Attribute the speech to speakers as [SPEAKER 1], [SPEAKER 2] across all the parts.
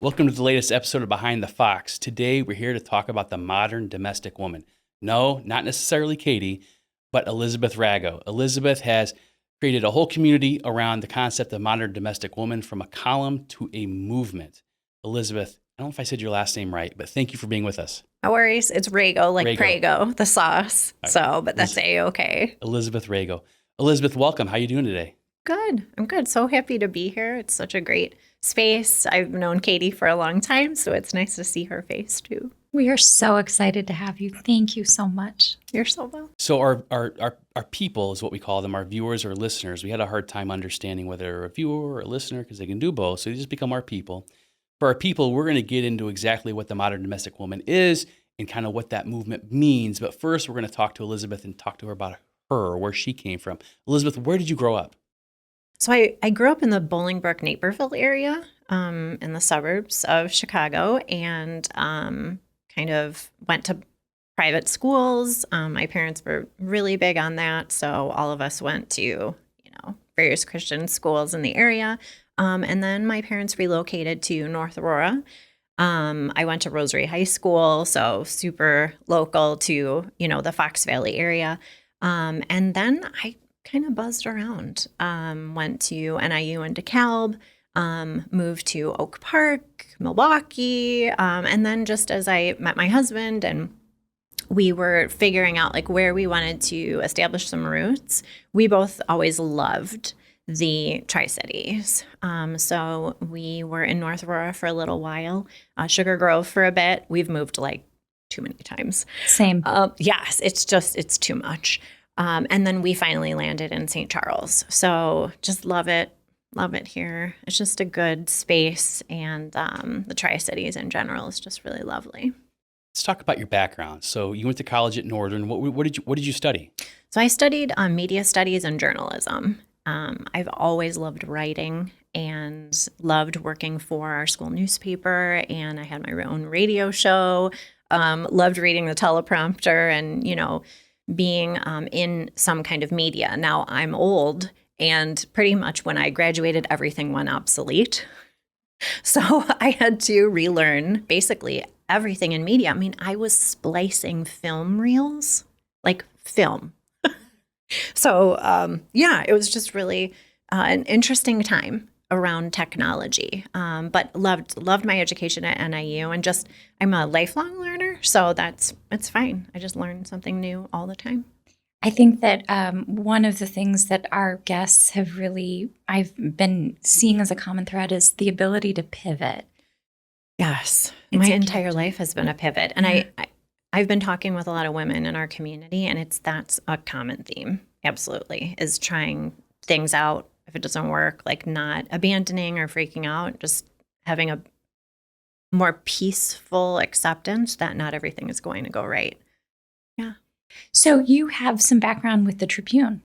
[SPEAKER 1] Welcome to the latest episode of Behind the Fox. Today, we're here to talk about the modern domestic woman. No, not necessarily Katie, but Elizabeth Rago. Elizabeth has created a whole community around the concept of modern domestic woman, from a column to a movement. Elizabeth, I don't know if I said your last name right, but thank you for being with us.
[SPEAKER 2] No worries. It's Rago, like
[SPEAKER 1] Rago.
[SPEAKER 2] Prego, the sauce.
[SPEAKER 1] All right.
[SPEAKER 2] But that's A-okay.
[SPEAKER 1] Elizabeth Rago. Elizabeth, welcome. How are you doing today?
[SPEAKER 2] Good. I'm good. So happy to be here. It's such a great space. I've known Katie for a long time, so it's nice to see her face too.
[SPEAKER 3] We are so excited to have you. Thank you so much.
[SPEAKER 2] You're so welcome.
[SPEAKER 1] So our people is what we call them, our viewers or listeners. We had a hard time understanding whether they're a viewer or a listener because they can do both. So they just become our people. For our people, we're going to get into exactly what the modern domestic woman is and kind of what that movement means. But first, we're going to talk to Elizabeth and talk to her about where she came from. Elizabeth, where did you grow up?
[SPEAKER 2] So I grew up in the Bolingbrook, Naperville area, in the suburbs of Chicago, and kind of went to private schools. My parents were really big on that, so all of us went to, various Christian schools in the area. And then my parents relocated to North Aurora. I went to Rosary High School, so super local to, the Fox Valley area. And then I kind of buzzed around, went to NIU and DeKalb, moved to Oak Park, Milwaukee. And then just as I met my husband and we were figuring out like where we wanted to establish some roots, we both always loved the Tri-Cities. So we were in North Aurora for a little while, Sugar Grove for a bit. We've moved like too many times.
[SPEAKER 3] Same.
[SPEAKER 2] Yes, it's too much. And then we finally landed in St. Charles. So just love it here. It's just a good space. And the Tri-Cities in general is just really lovely.
[SPEAKER 1] Let's talk about your background. So you went to college at Northern. What did you study?
[SPEAKER 2] So I studied media studies and journalism. I've always loved writing and loved working for our school newspaper. And I had my own radio show, loved reading the teleprompter and, being in some kind of media. Now I'm old, and pretty much when I graduated, everything went obsolete. So I had to relearn basically everything in media. I mean, I was splicing film reels, like film. So it was just really an interesting time around technology, but loved my education at NIU, and just I'm a lifelong learner, so it's fine. I just learn something new all the time.
[SPEAKER 3] I think that one of the things that our guests I've been seeing as a common thread is the ability to pivot.
[SPEAKER 2] Yes, my entire life has been a pivot, and I've been talking with a lot of women in our community, and that's a common theme. Absolutely, is trying things out. If it doesn't work, like not abandoning or freaking out, just having a more peaceful acceptance that not everything is going to go right. Yeah.
[SPEAKER 3] So you have some background with the Tribune.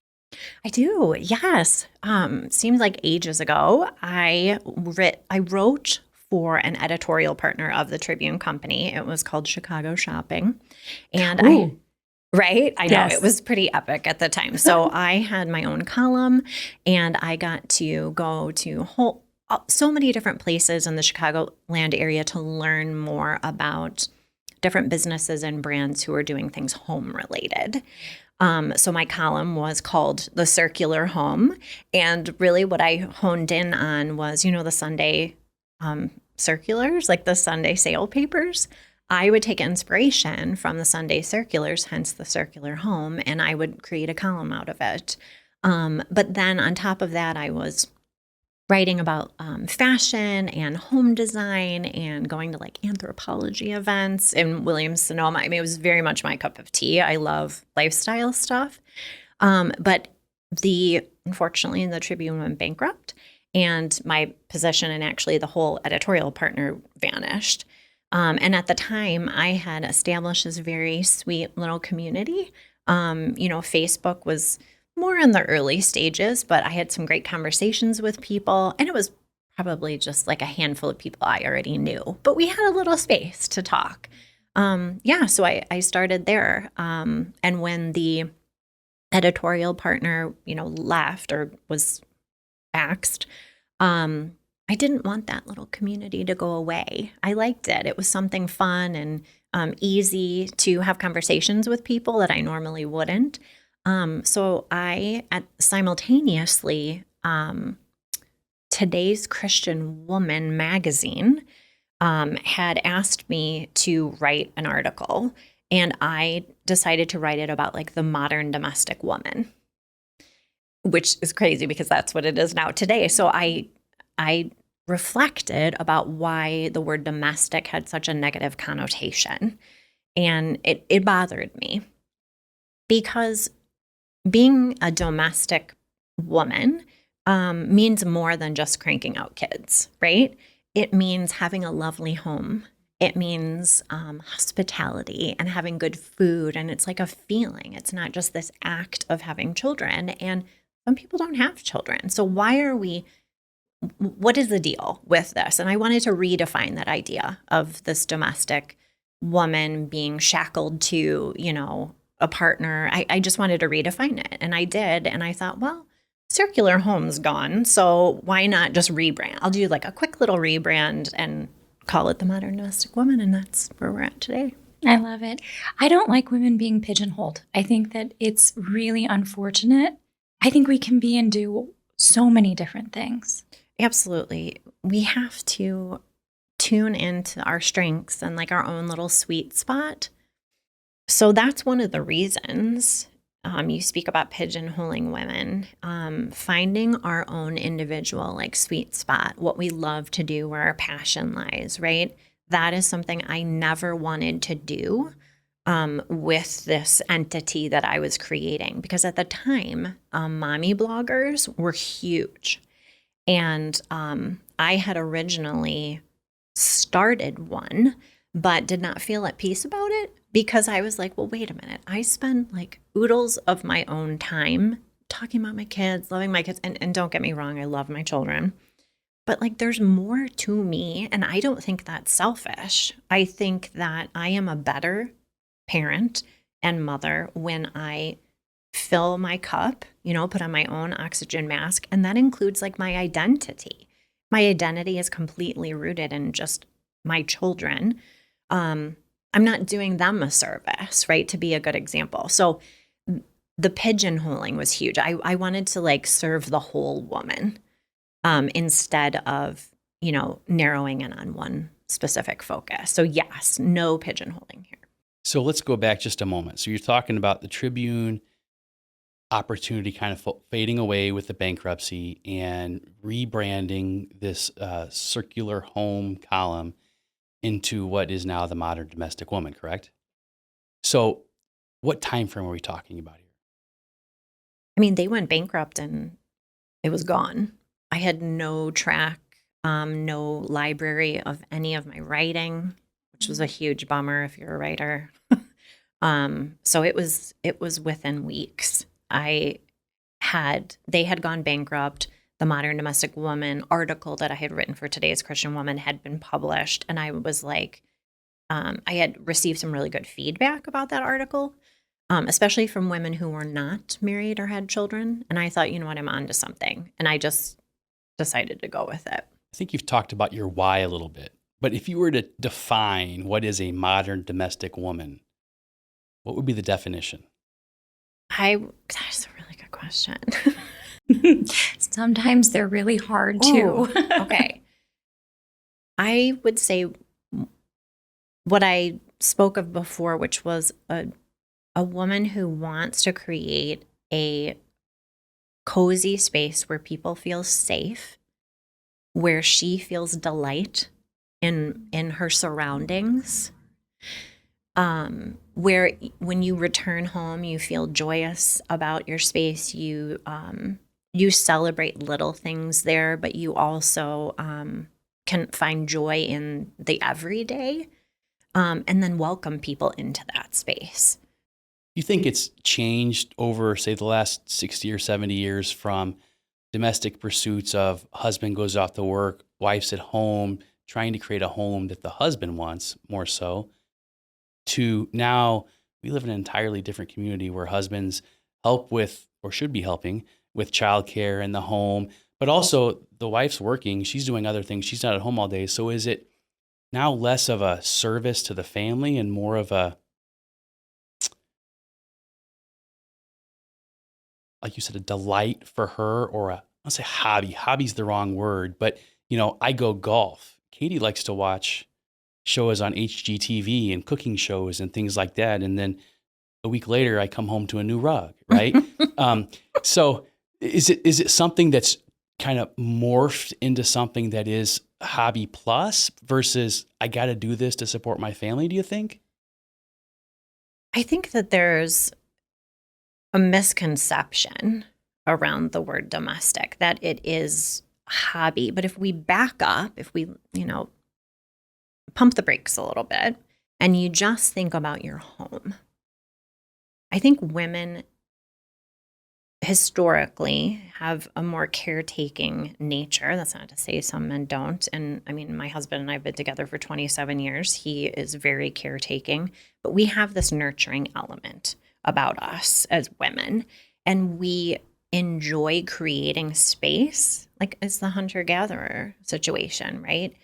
[SPEAKER 2] I do, yes. Seems like ages ago, I wrote for an editorial partner of the Tribune company. It was called Chicago Shopping. And
[SPEAKER 3] Ooh.
[SPEAKER 2] Right? I know.
[SPEAKER 3] Yes.
[SPEAKER 2] It was pretty epic at the time. So I had my own column, and I got to go to so many different places in the Chicagoland area to learn more about different businesses and brands who are doing things home related. So my column was called The Circular Home. And really what I honed in on was, the Sunday circulars, like the Sunday sale papers. I would take inspiration from the Sunday circulars, hence the circular home, and I would create a column out of it. But then on top of that, I was writing about fashion and home design and going to like anthropology events in Williams-Sonoma. I mean, it was very much my cup of tea. I love lifestyle stuff. But unfortunately, the Tribune went bankrupt, and my position and actually the whole editorial partner vanished. And at the time, I had established this very sweet little community. Facebook was more in the early stages, but I had some great conversations with people, and it was probably just like a handful of people I already knew. But we had a little space to talk. So I started there. And when the editorial partner, left or was axed, I didn't want that little community to go away. I liked it. It was something fun and easy to have conversations with people that I normally wouldn't. So I simultaneously, Today's Christian Woman magazine had asked me to write an article, and I decided to write it about like the modern domestic woman, which is crazy because that's what it is now today. So I reflected about why the word domestic had such a negative connotation, and it bothered me because being a domestic woman means more than just cranking out kids, right? It means having a lovely home. It means hospitality and having good food. And it's like a feeling. It's not just this act of having children. And some people don't have children. So what is the deal with this? And I wanted to redefine that idea of this domestic woman being shackled to, a partner. I just wanted to redefine it. And I did. And I thought, well, circular home's gone. So why not just rebrand? I'll do like a quick little rebrand and call it the modern domestic woman. And that's where we're at today.
[SPEAKER 3] I love it. I don't like women being pigeonholed. I think that it's really unfortunate. I think we can be and do so many different things.
[SPEAKER 2] Absolutely. We have to tune into our strengths and like our own little sweet spot. So that's one of the reasons you speak about pigeonholing women, finding our own individual like sweet spot, what we love to do, where our passion lies, right? That is something I never wanted to do with this entity that I was creating, because at the time, mommy bloggers were huge. And I had originally started one, but did not feel at peace about it because I was like, well, wait a minute. I spend like oodles of my own time talking about my kids, loving my kids. And don't get me wrong, I love my children. But like there's more to me. And I don't think that's selfish. I think that I am a better parent and mother when I fill my cup, put on my own oxygen mask. And that includes like my identity. My identity is completely rooted in just my children. I'm not doing them a service, right? To be a good example. So the pigeonholing was huge. I wanted to like serve the whole woman instead of, narrowing in on one specific focus. So yes, no pigeonholing here.
[SPEAKER 1] So let's go back just a moment. So you're talking about the Tribune opportunity kind of fading away with the bankruptcy and rebranding this circular home column into what is now the modern domestic woman, correct? So what time frame are we talking about here?
[SPEAKER 2] I mean, they went bankrupt and it was gone. I had no track, no library of any of my writing, which was a huge bummer if you're a writer. So it was within weeks. They had gone bankrupt. The Modern Domestic Woman article that I had written for Today's Christian Woman had been published. And I was like, I had received some really good feedback about that article, especially from women who were not married or had children. And I thought, you know what, I'm onto something. And I just decided to go with it.
[SPEAKER 1] I think you've talked about your why a little bit, but if you were to define what is a modern domestic woman, what would be the definition?
[SPEAKER 2] That's a really good question.
[SPEAKER 3] Sometimes they're really hard too.
[SPEAKER 2] Okay. I would say what I spoke of before, which was a woman who wants to create a cozy space where people feel safe, where she feels delight in her surroundings, where when you return home, you feel joyous about your space. You celebrate little things there, but you also can find joy in the everyday, and then welcome people into that space.
[SPEAKER 1] You think it's changed over, say, the last 60 or 70 years from domestic pursuits of husband goes off to work, wife's at home, trying to create a home that the husband wants more so, to now we live in an entirely different community where husbands help with, or should be helping, with childcare in the home, But also the wife's working, she's doing other things. She's not at home all day. So is it now less of a service to the family and more of a, like you said, a delight for her, or a, I'll say hobby. Hobby's the wrong word, but I go golf. Katie likes to watch shows on HGTV and cooking shows and things like that. And then a week later, I come home to a new rug, right? So is it something that's kind of morphed into something that is hobby plus versus I got to do this to support my family, do you think?
[SPEAKER 2] I think that there's a misconception around the word domestic, that it is hobby. But if we back up, if we, pump the brakes a little bit and you just think about your home, I think women historically have a more caretaking nature. That's not to say some men don't. And I mean, my husband and I have been together for 27 years. He is very caretaking, but we have this nurturing element about us as women. And we enjoy creating space, like it's the hunter-gatherer situation, right?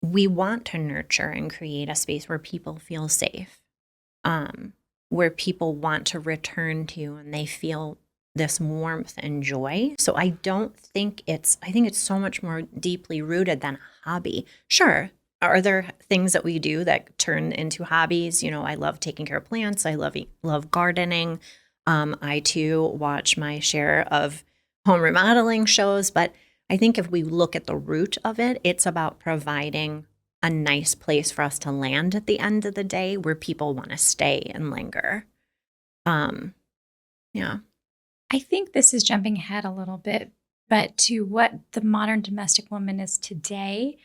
[SPEAKER 2] We want to nurture and create a space where people feel safe, where people want to return to and they feel this warmth and joy. So I think it's so much more deeply rooted than a hobby. Sure, are there things that we do that turn into hobbies? I love taking care of plants. I love gardening. I too watch my share of home remodeling shows, but I think if we look at the root of it, it's about providing a nice place for us to land at the end of the day where people want to stay and linger. Yeah.
[SPEAKER 3] I think this is jumping ahead a little bit, but to what the modern domestic woman is today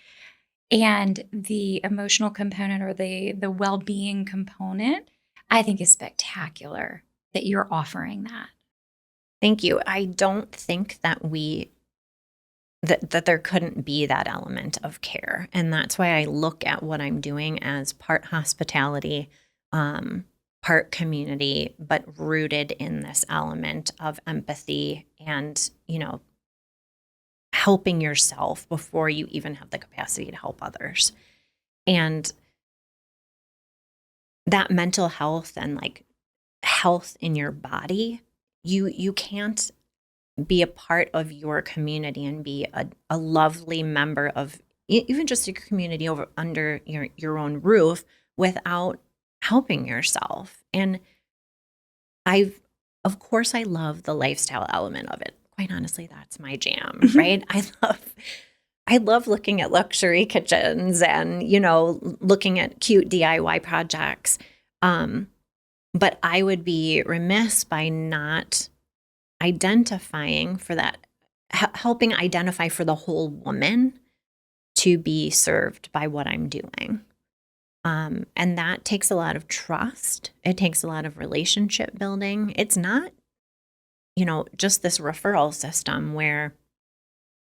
[SPEAKER 3] and the emotional component or the well-being component, I think is spectacular that you're offering that.
[SPEAKER 2] Thank you. I don't think that that there couldn't be that element of care. And that's why I look at what I'm doing as part hospitality, part community, but rooted in this element of empathy and, helping yourself before you even have the capacity to help others. And that mental health and like health in your body, you can't be a part of your community and be a lovely member of even just a community under your own roof without helping yourself. And of course I love the lifestyle element of it. Quite honestly, that's my jam, right? I love looking at luxury kitchens and, looking at cute DIY projects. But I would be remiss by not identifying for that, helping identify for the whole woman to be served by what I'm doing. And that takes a lot of trust. It takes a lot of relationship building. It's not, just this referral system where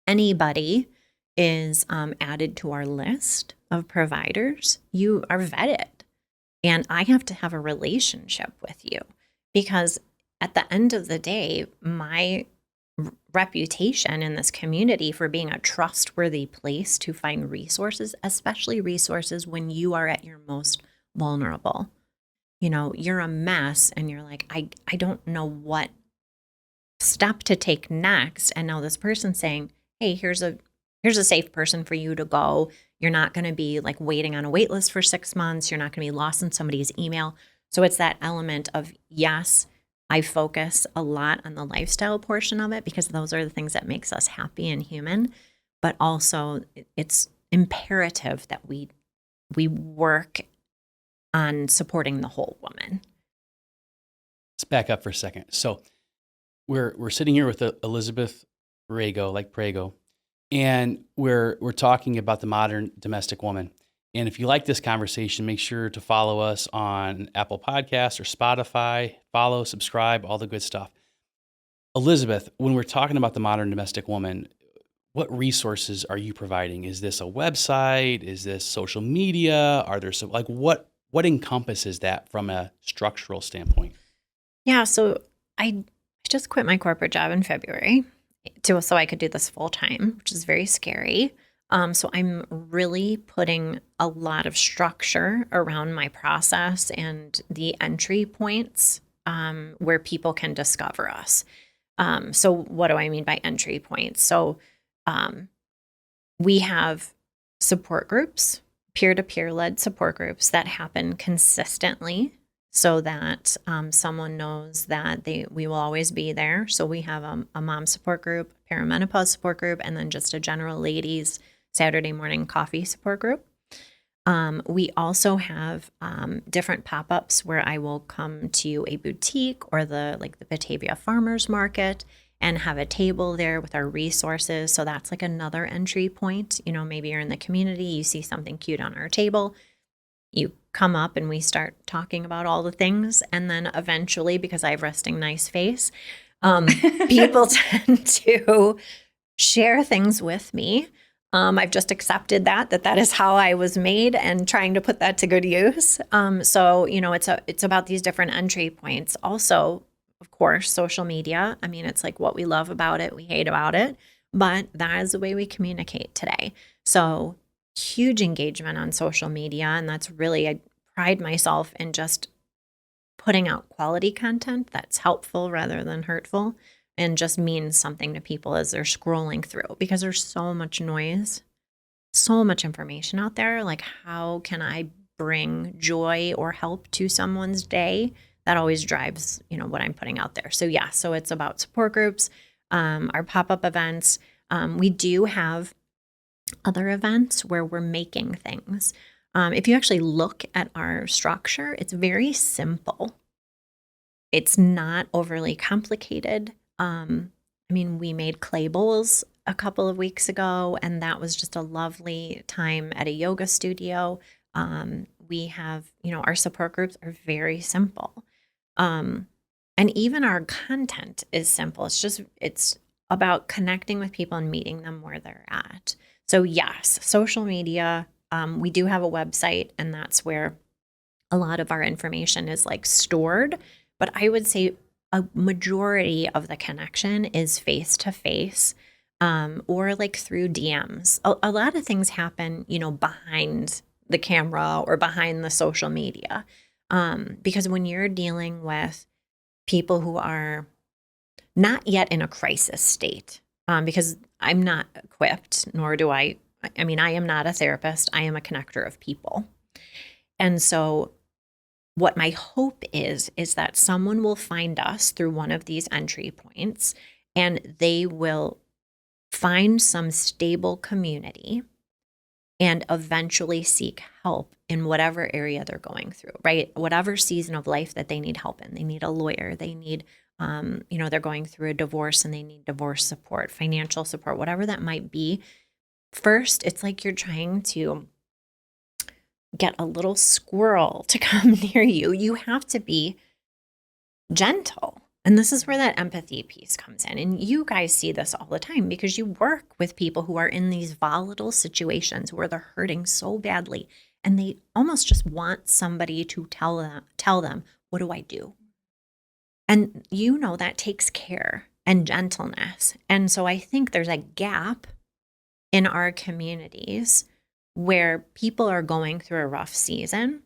[SPEAKER 2] anybody is added to our list of providers. You are vetted. And I have to have a relationship with you because at the end of the day, my reputation in this community for being a trustworthy place to find resources, especially resources when you are at your most vulnerable. You're a mess and you're like, I don't know what step to take next. And now this person's saying, hey, here's a safe person for you to go. You're not going to be like waiting on a wait list for 6 months. You're not going to be lost in somebody's email. So it's that element of, yes, I focus a lot on the lifestyle portion of it because those are the things that makes us happy and human. But also it's imperative that we work on supporting the whole woman.
[SPEAKER 1] Let's back up for a second. So we're sitting here with Elizabeth Rago, like Prego, and we're talking about the modern domestic woman. And if you like this conversation, make sure to follow us on Apple Podcasts or Spotify. Follow, subscribe, all the good stuff. Elizabeth, when we're talking about the modern domestic woman, what resources are you providing? Is this a website? Is this social media? Are there some, like, what encompasses that from a structural standpoint?
[SPEAKER 2] Yeah, so I just quit my corporate job in February. so I could do this full time, which is very scary. So I'm really putting a lot of structure around my process and the entry points where people can discover us. So what do I mean by entry points? So we have support groups, peer-to-peer led support groups that happen consistently so that someone knows that we will always be there. So we have a mom support group, perimenopause support group, and then just a general ladies Saturday morning coffee support group. We also have different pop-ups where I will come to a boutique or the Batavia Farmers Market and have a table there with our resources. So that's like another entry point. You know, maybe you're in the community, you see something cute on our table, you come up and we start talking about all the things. And then eventually, because I have resting nice face, people tend to share things with me. I've just accepted that is how I was made and trying to put that to good use. So, you know, it's about these different entry points. Also, of course, social media. I mean, it's like what we love about it, we hate about it, but that is the way we communicate today. So huge engagement on social media. And that's really, I pride myself in just putting out quality content that's helpful rather than hurtful and just means something to people as they're scrolling through, because there's so much noise, so much information out there. Like, how can I bring joy or help to someone's day? That always drives, you know, what I'm putting out there. So yeah, so it's about support groups, our pop-up events. We do have other events where we're making things. If you actually look at our structure, it's very simple. It's not overly complicated. I mean, we made clay bowls a couple of weeks ago, and that was just a lovely time at a yoga studio. We have, you know, our support groups are very simple. And even our content is simple. It's about connecting with people and meeting them where they're at. So yes, social media, we do have a website, and that's where a lot of our information is like stored. But I would say a majority of the connection is face to face, or like through DMs. A lot of things happen, you know, behind the camera or behind the social media. Because when you're dealing with people who are not yet in a crisis state, because I'm not equipped, nor do I mean, I am not a therapist. I am a connector of people. And so what my hope is that someone will find us through one of these entry points, and they will find some stable community and eventually seek help in whatever area they're going through, right? Whatever season of life that they need help in. They need a lawyer. They need, you know, they're going through a divorce and they need divorce support, financial support, whatever that might be. First, it's like you're trying to get a little squirrel to come near you. You have to be gentle. And this is where that empathy piece comes in. And you guys see this all the time because you work with people who are in these volatile situations where they're hurting so badly. And they almost just want somebody to tell them, what do I do? And you know that takes care and gentleness. And so I think there's a gap in our communities where people are going through a rough season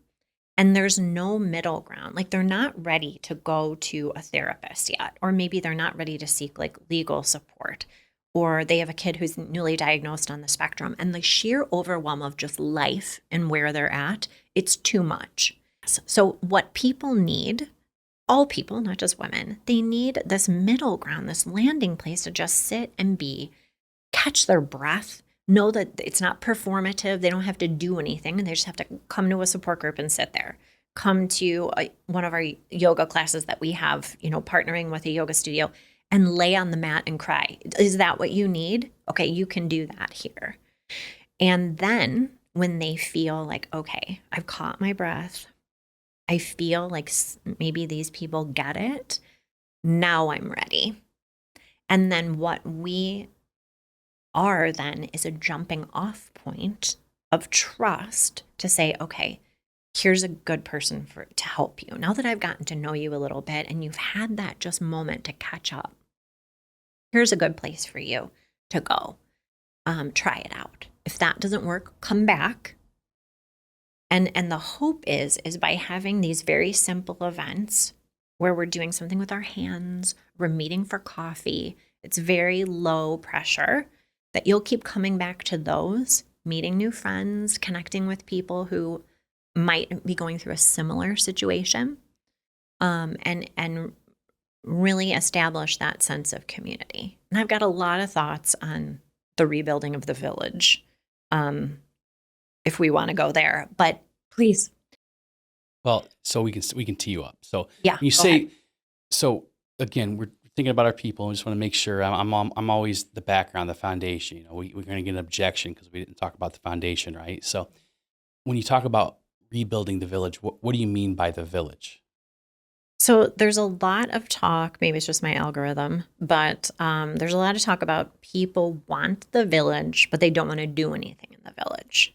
[SPEAKER 2] and there's no middle ground. Like, they're not ready to go to a therapist yet, or maybe they're not ready to seek like legal support, or they have a kid who's newly diagnosed on the spectrum, and the sheer overwhelm of just life and where they're at, it's too much. So what people need, all people, not just women, they need this middle ground, this landing place to just sit and be, catch their breath, know that it's not performative. They don't have to do anything. They just have to come to a support group and sit there. Come to one of our yoga classes that we have, you know, partnering with a yoga studio, and lay on the mat and cry. Is that what you need? Okay, you can do that here. And then when they feel like, okay, I've caught my breath, I feel like maybe these people get it, now I'm ready. And then what we are then is a jumping off point of trust to say, okay, here's a good person to help you. Now that I've gotten to know you a little bit and you've had that just moment to catch up, Here's a good place for you to go. Try it out. If that doesn't work, come back. And the hope is by having these very simple events where we're doing something with our hands, we're meeting for coffee, it's very low pressure, that you'll keep coming back to those, meeting new friends, connecting with people who might be going through a similar situation, and really establish that sense of community. And I've got a lot of thoughts on the rebuilding of the village, if we want to go there, but
[SPEAKER 3] Please.
[SPEAKER 1] Well, so we can tee you up. So
[SPEAKER 2] yeah,
[SPEAKER 1] you
[SPEAKER 2] go
[SPEAKER 1] say,
[SPEAKER 2] ahead.
[SPEAKER 1] so again, we're thinking about our people. I just want to make sure I'm always the background, the foundation. You know, we're going to get an objection because we didn't talk about the foundation, right? So when you talk about rebuilding the village, what do you mean by the village?
[SPEAKER 2] So there's a lot of talk, maybe it's just my algorithm, but there's a lot of talk about people want the village, but they don't want to do anything in the village.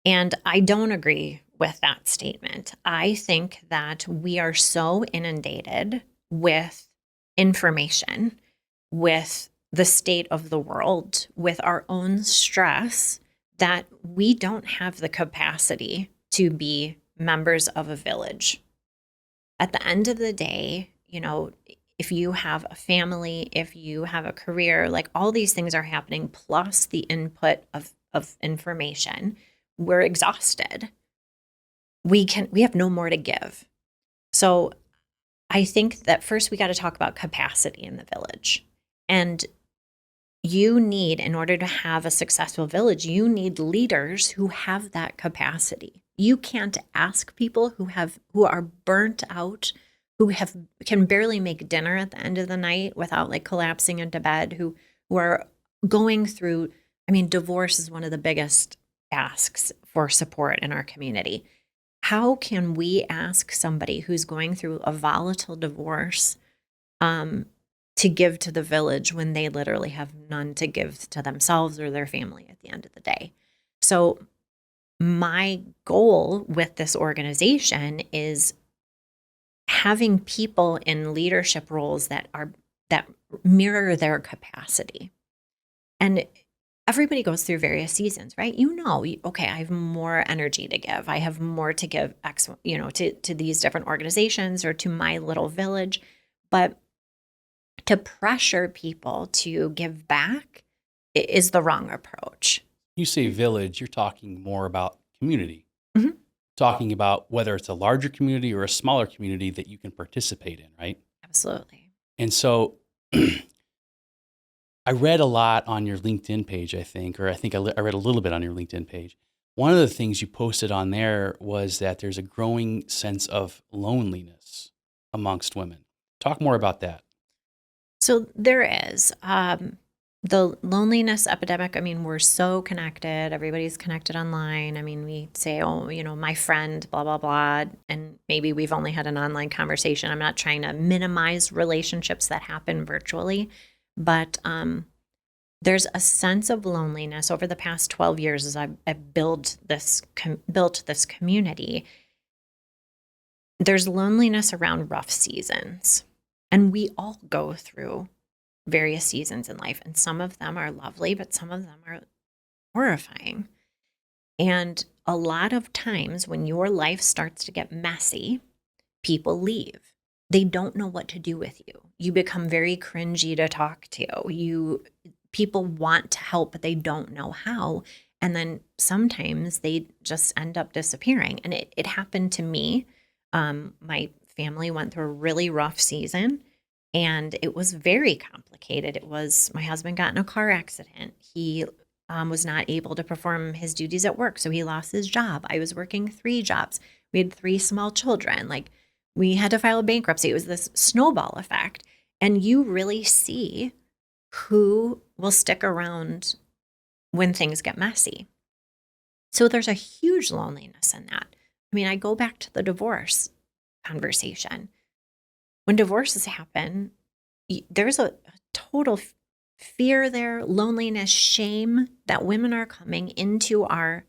[SPEAKER 2] And I don't agree with that statement. I think that we are so inundated with information, with the state of the world, with our own stress, that we don't have the capacity to be members of a village. At the end of the day, you know, if you have a family, if you have a career, like all these things are happening, plus the input of information, we're exhausted. We have no more to give. So I think that first we got to talk about capacity in the village. And you need, in order to have a successful village, you need leaders who have that capacity. You can't ask people who are burnt out, who can barely make dinner at the end of the night without like collapsing into bed, who are going through, I mean, divorce is one of the biggest asks for support in our community. How can we ask somebody who's going through a volatile divorce to give to the village when they literally have none to give to themselves or their family at the end of the day? So my goal with this organization is having people in leadership roles that mirror their capacity. And everybody goes through various seasons, right? You know, okay, I have more energy to give. I have more to give to these different organizations or to my little village. But to pressure people to give back is the wrong approach.
[SPEAKER 1] You say village, you're talking more about community.
[SPEAKER 2] Mhm.
[SPEAKER 1] Talking about whether it's a larger community or a smaller community that you can participate in, right?
[SPEAKER 2] Absolutely.
[SPEAKER 1] And so I read a lot on your LinkedIn page, I think I read a little bit on your LinkedIn page. One of the things you posted on there was that there's a growing sense of loneliness amongst women. Talk more about that.
[SPEAKER 2] So there is the loneliness epidemic. I mean, we're so connected. Everybody's connected online. I mean, we say, oh, you know, my friend, blah, blah, blah. And maybe we've only had an online conversation. I'm not trying to minimize relationships that happen virtually, but there's a sense of loneliness over the past 12 years as I've built this community. There's loneliness around rough seasons. And we all go through various seasons in life. And some of them are lovely, but some of them are horrifying. And a lot of times when your life starts to get messy, people leave. They don't know what to do with you. You become very cringy to talk to. People want to help, but they don't know how. And then sometimes they just end up disappearing. And it happened to me. My family went through a really rough season, and it was very complicated. My husband got in a car accident. He was not able to perform his duties at work, so he lost his job. I was working 3 jobs. We had 3 small children. Like, we had to file a bankruptcy. It was this snowball effect. And you really see who will stick around when things get messy. So there's a huge loneliness in that. I mean, I go back to the divorce conversation. When divorces happen, there's a total fear there, loneliness, shame that women are coming into our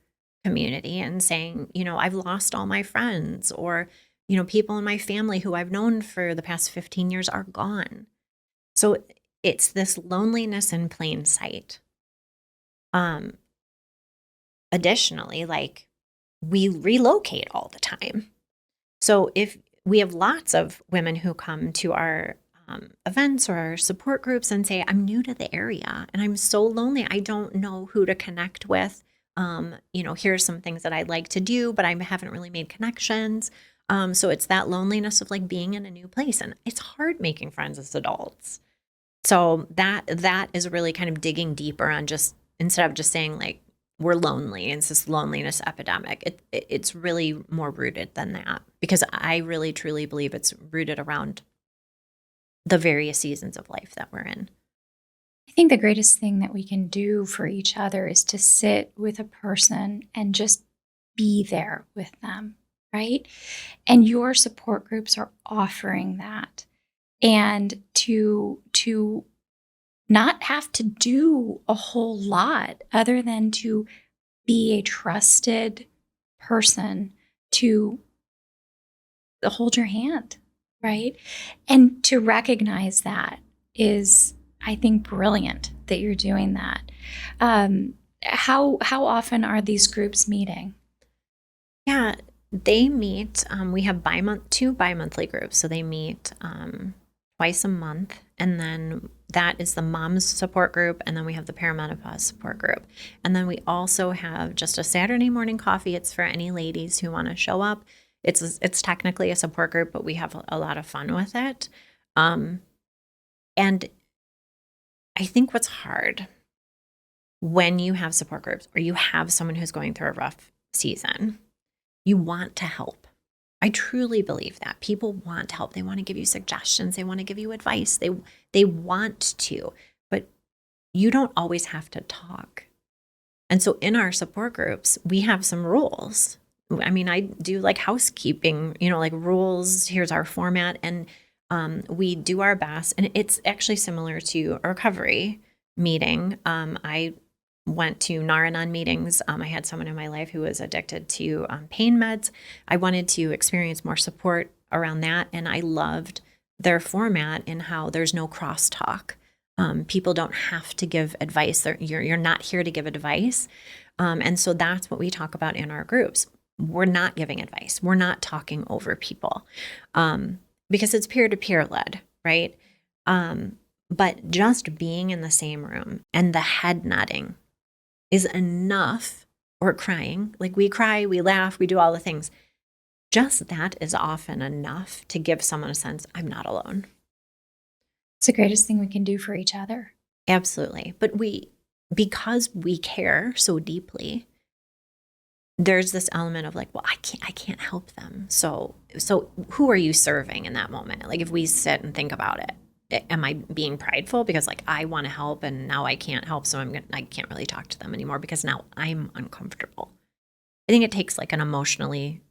[SPEAKER 2] community and saying, you know, I've lost all my friends, or, you know, people in my family who I've known for the past 15 years are gone. So it's this loneliness in plain sight. Additionally, like, we relocate all the time. So if we have lots of women who come to our events or our support groups and say, I'm new to the area and I'm so lonely. I don't know who to connect with. Here's some things that I'd like to do, but I haven't really made connections. So it's that loneliness of like being in a new place. And it's hard making friends as adults. So that is really kind of digging deeper on just, instead of just saying like, we're lonely and it's this loneliness epidemic. It's really more rooted than that, because I really truly believe it's rooted around the various seasons of life that we're in.
[SPEAKER 3] I think the greatest thing that we can do for each other is to sit with a person and just be there with them, right? And your support groups are offering that. And to not have to do a whole lot other than to be a trusted person to hold your hand, right? And to recognize that is, I think, brilliant that you're doing that. How often are these groups meeting?
[SPEAKER 2] Yeah, they meet. We have two bi-monthly groups. So they meet twice a month. And then that is the mom's support group. And then we have the perimenopause support group. And then we also have just a Saturday morning coffee. It's for any ladies who want to show up. It's technically a support group, but we have a lot of fun with it. And I think what's hard when you have support groups or you have someone who's going through a rough season, you want to help. I truly believe that people want to help. They want to give you suggestions. They want to give you advice. They want to, but you don't always have to talk. And so in our support groups, we have some rules. I mean, I do like housekeeping, like rules. Here's our format. And we do our best. And it's actually similar to a recovery meeting. I went to Naranon meetings. I had someone in my life who was addicted to pain meds. I wanted to experience more support around that. And I loved their format in how there's no crosstalk. People don't have to give advice. You're not here to give advice. And so that's what we talk about in our groups. We're not giving advice. We're not talking over people because it's peer-to-peer led, right? But just being in the same room and the head nodding is enough, or crying. Like we cry, we laugh, we do all the things. Just that is often enough to give someone a sense, I'm not alone.
[SPEAKER 3] It's the greatest thing we can do for each other.
[SPEAKER 2] Absolutely. But because we care so deeply, there's this element of like, well, I can't help them. So who are you serving in that moment? Like if we sit and think about it, am I being prideful because like I want to help and now I can't help, so I can't really talk to them anymore because now I'm uncomfortable. I think it takes like an emotionally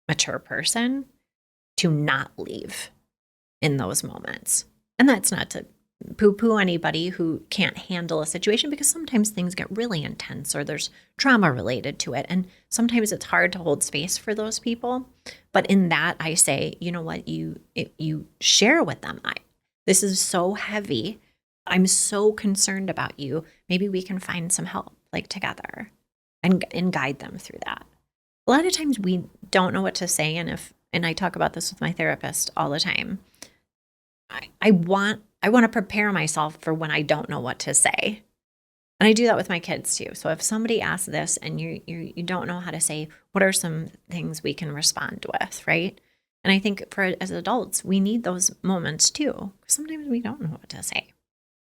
[SPEAKER 2] mature person to not leave in those moments. And that's not to poo-poo anybody who can't handle a situation, because sometimes things get really intense or there's trauma related to it. And sometimes it's hard to hold space for those people. But in that, I say, you know what, you share with them. This is so heavy. I'm so concerned about you. Maybe we can find some help, like together, and guide them through that. A lot of times we don't know what to say, and I talk about this with my therapist all the time. I want to prepare myself for when I don't know what to say. And I do that with my kids too. So if somebody asks this and you don't know how to say, what are some things we can respond with, right? And I think as adults, we need those moments too. Sometimes we don't know what to say.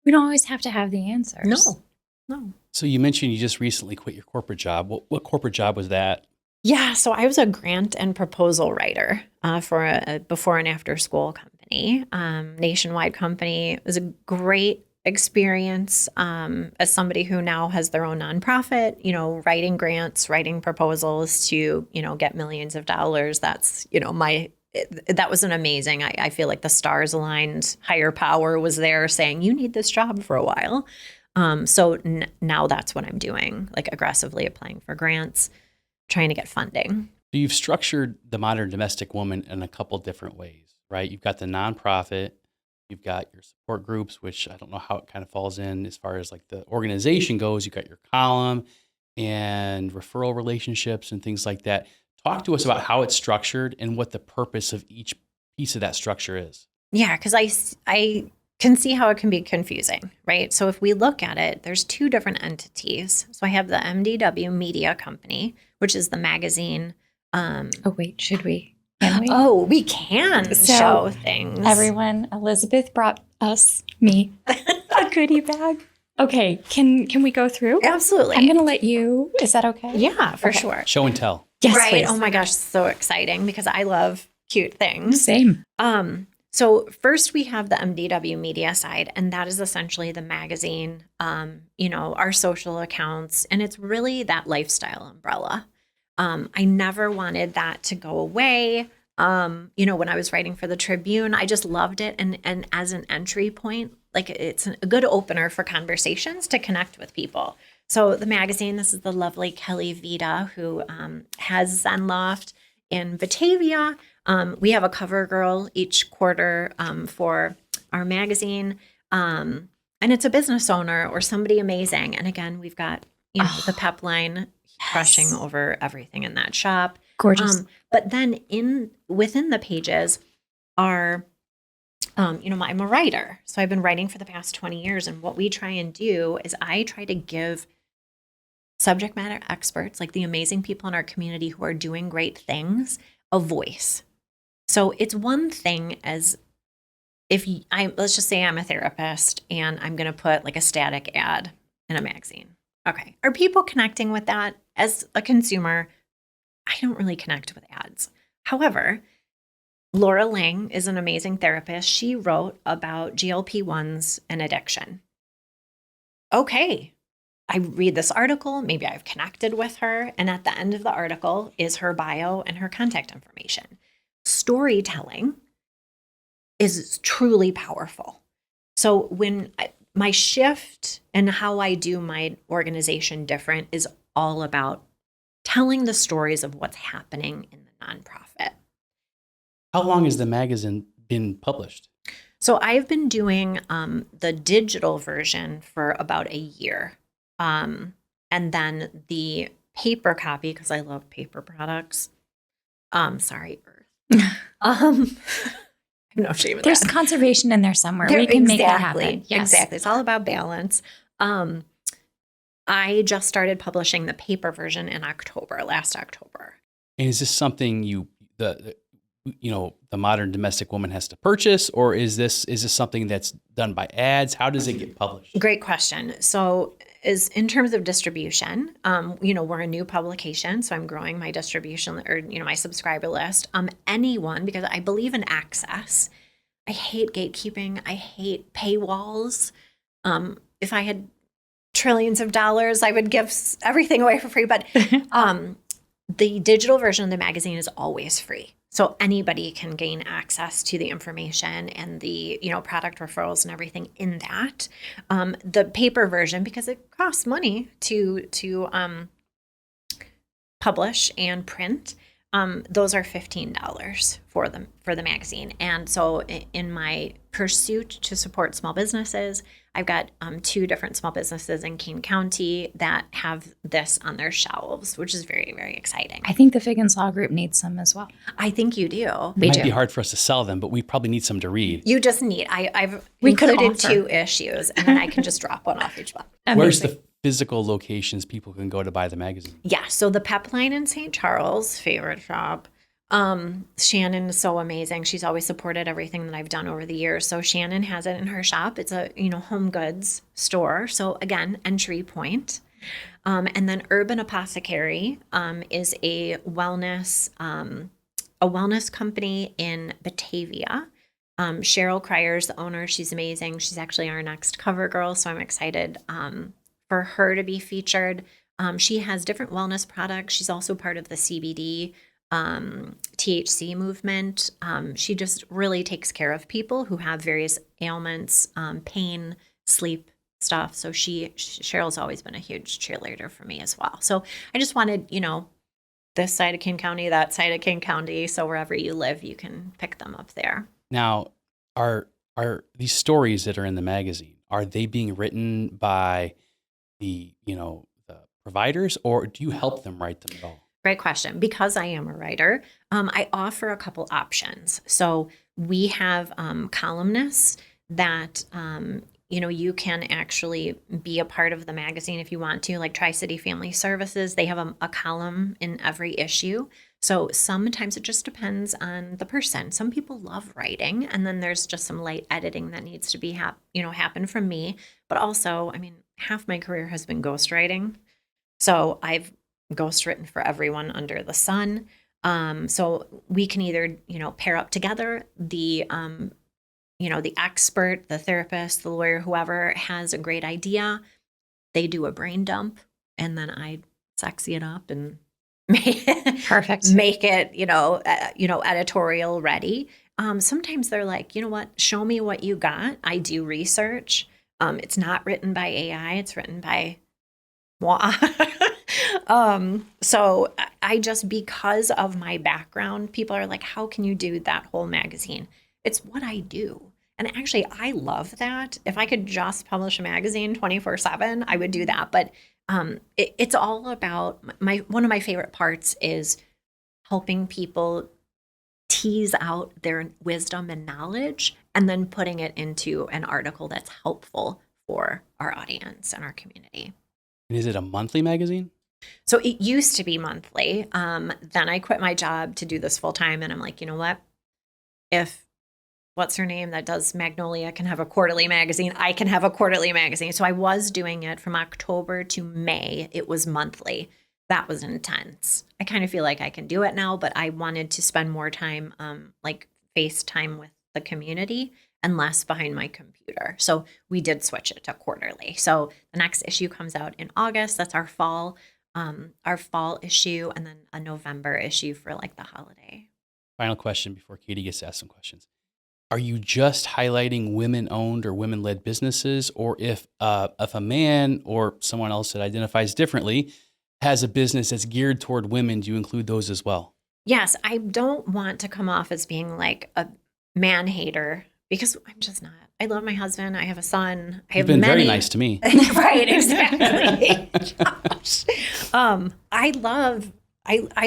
[SPEAKER 3] We don't always have to have the answers.
[SPEAKER 2] No.
[SPEAKER 1] So you mentioned you just recently quit your corporate job. What corporate job was that?
[SPEAKER 2] Yeah, so I was a grant and proposal writer for a before and after school company, nationwide company. It was a great experience as somebody who now has their own nonprofit, writing grants, writing proposals to, get millions of dollars. That's, that was an amazing, I feel like the stars aligned, higher power was there saying, you need this job for a while. So now that's what I'm doing, like aggressively applying for grants, trying to get funding.
[SPEAKER 1] So you've structured the modern domestic woman in a couple different ways, right? You've got the nonprofit, You've got your support groups, which I don't know how it kind of falls in as far as like the organization goes. You've got your column and referral relationships and things like that. Talk to us about how it's structured and what the purpose of each piece of that structure is.
[SPEAKER 2] Yeah, because I can see how it can be confusing, right? So if we look at it, there's two different entities. So I have the MDW Media Company, which is the magazine.
[SPEAKER 3] Oh, wait, should we? Can we?
[SPEAKER 2] Oh, we can
[SPEAKER 3] So,
[SPEAKER 2] show things.
[SPEAKER 3] Everyone, Elizabeth brought me, a goodie bag. Okay, can we go through?
[SPEAKER 2] Absolutely.
[SPEAKER 3] I'm going to let you. Is that okay?
[SPEAKER 2] Yeah, for
[SPEAKER 3] Okay.
[SPEAKER 2] sure.
[SPEAKER 1] Show and tell.
[SPEAKER 3] Yes,
[SPEAKER 2] Right.
[SPEAKER 3] please.
[SPEAKER 2] Oh my gosh, so exciting because I love cute things.
[SPEAKER 3] Same.
[SPEAKER 2] So first we have the MDW media side, and that is essentially the magazine, our social accounts, and it's really that lifestyle umbrella. I never wanted that to go away. When I was writing for the Tribune, I just loved it. And as an entry point, like it's a good opener for conversations to connect with people. So the magazine, this is the lovely Kelly Vita, who has Zen Loft in Batavia. We have a cover girl each quarter for our magazine. And it's a business owner or somebody amazing. And again, we've got the pep line crushing over everything in that shop.
[SPEAKER 3] Gorgeous.
[SPEAKER 2] But then within the pages are, I'm a writer. So I've been writing for the past 20 years. And what we try and do is I try to give subject matter experts, like the amazing people in our community who are doing great things, a voice. So it's one thing as let's just say I'm a therapist and I'm going to put like a static ad in a magazine. Okay. Are people connecting with that? As a consumer, I don't really connect with ads. However, Laura Lang is an amazing therapist. She wrote about GLP-1s and addiction. Okay. I read this article, maybe I've connected with her, and at the end of the article is her bio and her contact information. Storytelling is truly powerful. So when my shift and how I do my organization different is all about telling the stories of what's happening in the nonprofit.
[SPEAKER 1] How long has the magazine been published?
[SPEAKER 2] So I've been doing the digital version for about a year. And then the paper copy, because I love paper products. Sorry, Earth. No shame in
[SPEAKER 3] There's
[SPEAKER 2] that.
[SPEAKER 3] conservation in there somewhere. We can make that happen. Yes.
[SPEAKER 2] Exactly. It's all about balance. I just started publishing the paper version in last October.
[SPEAKER 1] And is this something the modern domestic woman has to purchase, or is this something that's done by ads? How does it get published?
[SPEAKER 2] Great question. So is in terms of distribution, we're a new publication, so I'm growing my distribution or, my subscriber list. Anyone, because I believe in access. I hate gatekeeping. I hate paywalls. If I had trillions of dollars, I would give everything away for free. But the digital version of the magazine is always free. So anybody can gain access to the information and the, product referrals and everything in that. The paper version, because it costs money to publish and print, those are $15 for the magazine. And so in my pursuit to support small businesses, I've got 2 different small businesses in Kane County that have this on their shelves, which is very, very exciting.
[SPEAKER 3] I think the Feagans Law Group needs some as well.
[SPEAKER 2] I think you do.
[SPEAKER 1] It might be hard for us to sell them, but we probably need some to read.
[SPEAKER 2] You just need. I've
[SPEAKER 3] We could
[SPEAKER 2] included
[SPEAKER 3] offer.
[SPEAKER 2] 2 issues, and then I can just drop one off each one.
[SPEAKER 1] Where's
[SPEAKER 3] Amazing.
[SPEAKER 1] the physical locations people can go to buy the magazine?
[SPEAKER 2] Yeah, so the Pep Line in St. Charles, favorite shop. Shannon is so amazing. She's always supported everything that I've done over the years. So Shannon has it in her shop. It's a, home goods store. So again, entry point. And then Urban Apothecary is a wellness company in Batavia. Cheryl Crier's the owner. She's amazing. She's actually our next cover girl. So I'm excited for her to be featured. She has different wellness products. She's also part of the CBD THC movement. She just really takes care of people who have various ailments, pain, sleep stuff. So Cheryl's always been a huge cheerleader for me as well. So I just wanted, this side of Kane County, that side of Kane County. So wherever you live, you can pick them up there.
[SPEAKER 1] Now, are Are these stories that are in the magazine, are they being written by the providers, or do you help them write them at all?
[SPEAKER 2] Great question. Because I am a writer, I offer a couple options. So we have columnists that, you can actually be a part of the magazine if you want to, like Tri-City Family Services. They have a column in every issue. So sometimes it just depends on the person. Some people love writing, and then there's just some light editing that needs to be happen from me. But also, I mean, half my career has been ghostwriting. So I've ghostwritten for everyone under the sun. So we can either, pair up together. The expert, the therapist, the lawyer, whoever has a great idea, they do a brain dump, and then I sexy it up and
[SPEAKER 3] Perfect.
[SPEAKER 2] make it, editorial ready. Sometimes they're like, you know what, show me what you got. I do research. It's not written by AI, it's written by moi. So I just, because of my background, people are like, how can you do that whole magazine? It's what I do. And actually, I love that. If I could just publish a magazine 24/7, I would do that. But it's all about one of my favorite parts is helping people tease out their wisdom and knowledge and then putting it into an article that's helpful for our audience and our community.
[SPEAKER 1] And is it a monthly magazine?
[SPEAKER 2] So it used to be monthly. Then I quit my job to do this full time. And I'm like, you know what? If what's her name that does Magnolia can have a quarterly magazine, I can have a quarterly magazine. So I was doing it from October to May. It was monthly. That was intense. I kind of feel like I can do it now, but I wanted to spend more time like FaceTime with the community and less behind my computer. So we did switch it to quarterly. So the next issue comes out in August. That's our fall issue, and then a November issue for like the holiday.
[SPEAKER 1] Final question before Katie gets to ask some questions. Are you just highlighting women-owned or women-led businesses, or if a man or someone else that identifies differently has a business that's geared toward women, do you include those as well?
[SPEAKER 2] Yes, I don't want to come off as being like a man hater because I'm just not. I love my husband. I have a son.
[SPEAKER 1] You've been very nice to me.
[SPEAKER 2] Right, exactly. Gosh. I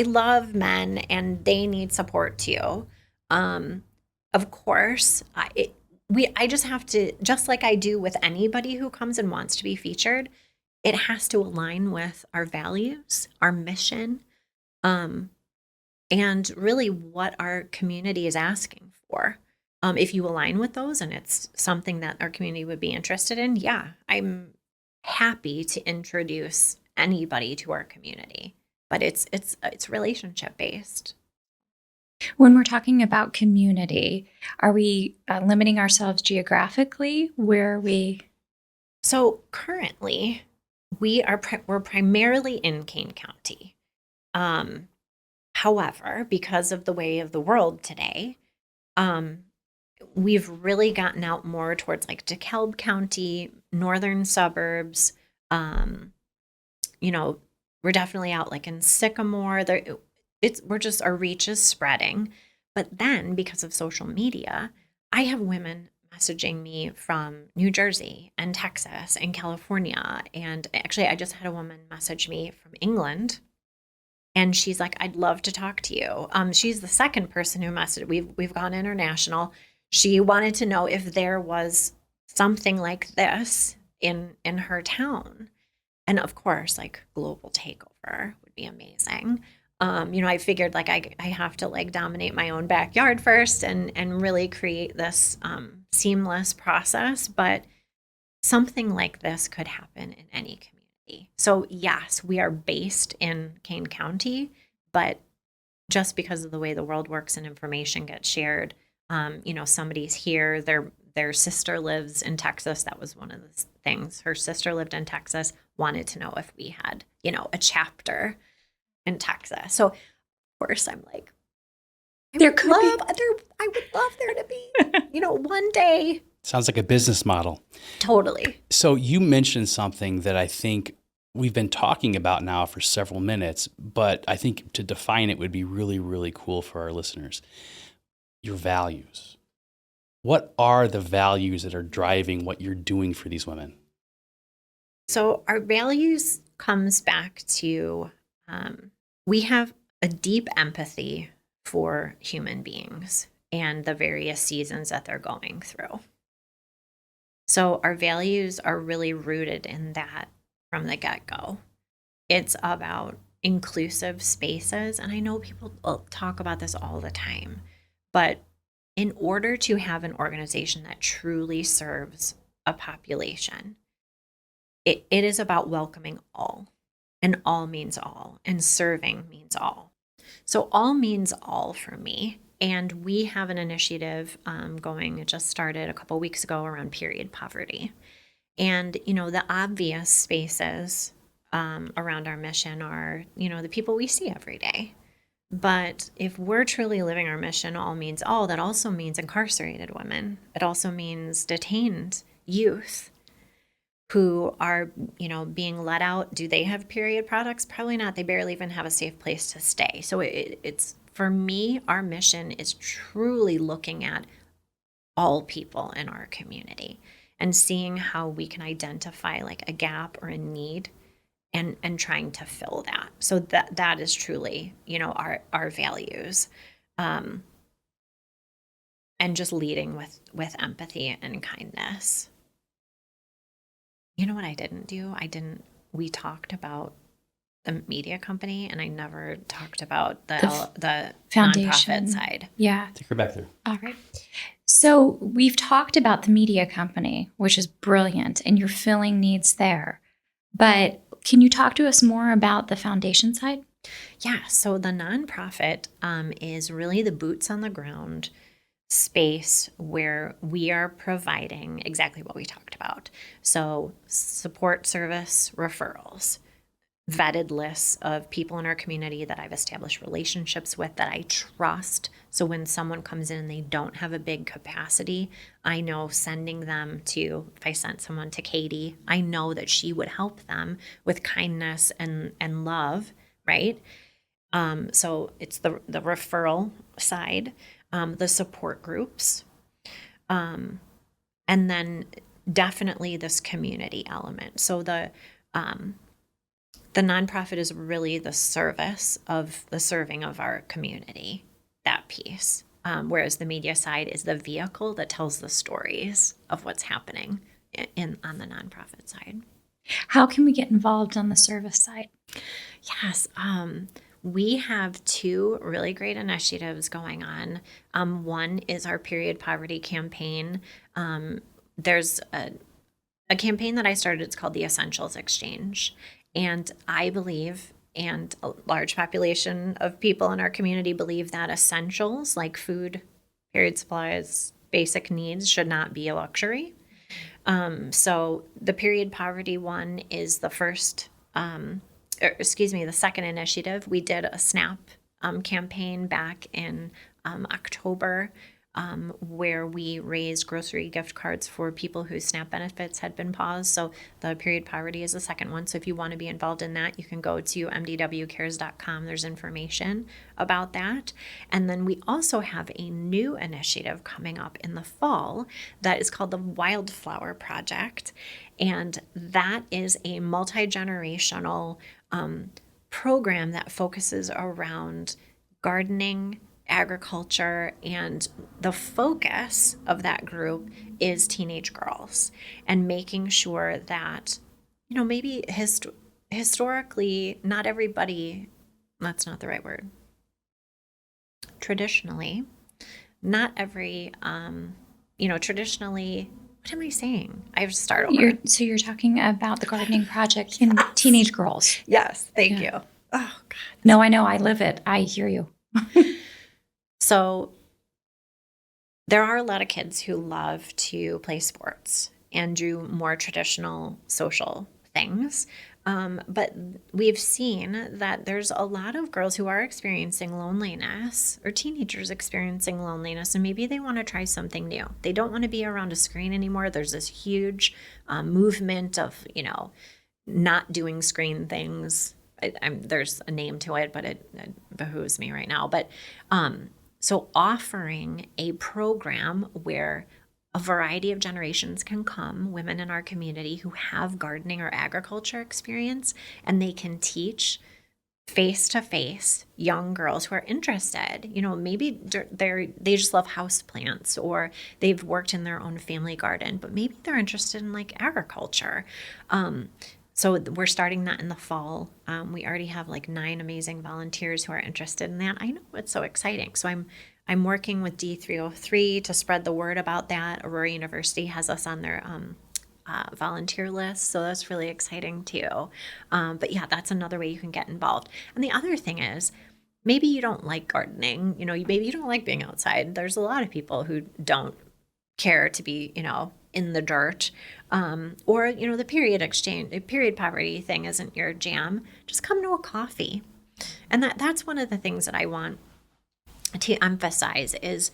[SPEAKER 2] love men, and they need support too. Of course, I just have to, just like I do with anybody who comes and wants to be featured, it has to align with our values, our mission, and really what our community is asking for. If you align with those and it's something that our community would be interested in, yeah, I'm happy to introduce anybody to our community. But it's relationship based.
[SPEAKER 3] When we're talking about community, are we limiting ourselves geographically? Where are we?
[SPEAKER 2] So currently, we're primarily in Kane County. However, because of the way of the world today, we've really gotten out more towards like DeKalb County, northern suburbs. We're definitely out like in Sycamore. Our reach is spreading. But then because of social media, I have women messaging me from New Jersey and Texas and California. And actually, I just had a woman message me from England. And she's like, I'd love to talk to you. She's the second person who messaged. We've gone international. She wanted to know if there was something like this in her town. And of course, like global takeover would be amazing. I figured like I have to like dominate my own backyard first and really create this seamless process. But something like this could happen in any community. So yes, we are based in Kane County, but just because of the way the world works and information gets shared, somebody's here, their sister lives in Texas. That was one of the things. Her sister lived in Texas, wanted to know if we had, a chapter in Texas. So of course I'm like, I would love there to be, one day.
[SPEAKER 1] Sounds like a business model.
[SPEAKER 2] Totally.
[SPEAKER 1] So you mentioned something that I think we've been talking about now for several minutes, but I think to define it would be really, really cool for our listeners. Your values. what are the values that are driving what you're doing for these women?
[SPEAKER 2] So our values comes back to we have a deep empathy for human beings and the various seasons that they're going through. So our values are really rooted in that from the get-go. It's about inclusive spaces. And I know people talk about this all the time, but in order to have an organization that truly serves a population, it is about welcoming all. And all means all. And serving means all. So all means all for me. And we have an initiative going, it just started a couple weeks ago around period poverty. And, the obvious spaces around our mission are, the people we see every day. But if we're truly living our mission, all means all, that also means incarcerated women. It also means detained youth who are, being let out. Do they have period products? Probably not. They barely even have a safe place to stay. So it's, for me, our mission is truly looking at all people in our community and seeing how we can identify like a gap or a need and trying to fill that. So that is truly, our values. And just leading with empathy and kindness. You know what I didn't do? We talked about the media company and I never talked about the
[SPEAKER 3] foundation
[SPEAKER 2] nonprofit side.
[SPEAKER 3] Yeah.
[SPEAKER 1] Take her back there.
[SPEAKER 3] All right. So we've talked about the media company, which is brilliant, and you're filling needs there. But can you talk to us more about the foundation side?
[SPEAKER 2] Yeah. So the nonprofit is really the boots on the ground space where we are providing exactly what we talked about. So support service referrals, vetted lists of people in our community that I've established relationships with that I trust. So when someone comes in and they don't have a big capacity, I know sending them to, if I sent someone to Katie, I know that she would help them with kindness and love, right? So it's the referral side, the support groups, and then definitely this community element. So the nonprofit is really the service of the serving of our community, that piece. Whereas the media side is the vehicle that tells the stories of what's happening on the nonprofit side.
[SPEAKER 3] How can we get involved on the service side?
[SPEAKER 2] Yes. We have two really great initiatives going on. One is our period poverty campaign. There's a campaign that I started. It's called the Essentials Exchange. And I believe, and a large population of people in our community believe, that essentials like food, period supplies, basic needs should not be a luxury. So the period poverty one is the second initiative. We did a SNAP campaign back in October where we raised grocery gift cards for people whose SNAP benefits had been paused. So the period poverty is the second one. So if you want to be involved in that, you can go to mdwcares.com. There's information about that. And then we also have a new initiative coming up in the fall that is called the Wildflower Project. And that is a multi-generational program that focuses around gardening, agriculture, and the focus of that group is teenage girls and making sure that, maybe historically, not everybody, that's not the right word. Traditionally, not every, traditionally, what am I saying? I have to start over.
[SPEAKER 3] So you're talking about the gardening project in teenage girls.
[SPEAKER 2] Yes, thank you. Oh, God.
[SPEAKER 3] No, I know. I live it. I hear you.
[SPEAKER 2] So there are a lot of kids who love to play sports and do more traditional social things. But we've seen that there's a lot of girls who are experiencing loneliness, or teenagers experiencing loneliness, and maybe they want to try something new. They don't want to be around a screen anymore. There's this huge movement of, not doing screen things. There's a name to it, but it behooves me right now. But So offering a program where a variety of generations can come, women in our community who have gardening or agriculture experience, and they can teach face to face young girls who are interested. Maybe they just love houseplants, or they've worked in their own family garden, but maybe they're interested in like agriculture. So we're starting that in the fall. We already have like 9 amazing volunteers who are interested in that. I know, it's so exciting. So I'm working with D303 to spread the word about that. Aurora University has us on their volunteer list, so that's really exciting too. But yeah, that's another way you can get involved. And the other thing is, maybe you don't like gardening. Maybe you don't like being outside. There's a lot of people who don't care to be, in the dirt, or the period poverty thing isn't your jam. Just come to a coffee. And that's one of the things that I want to emphasize is,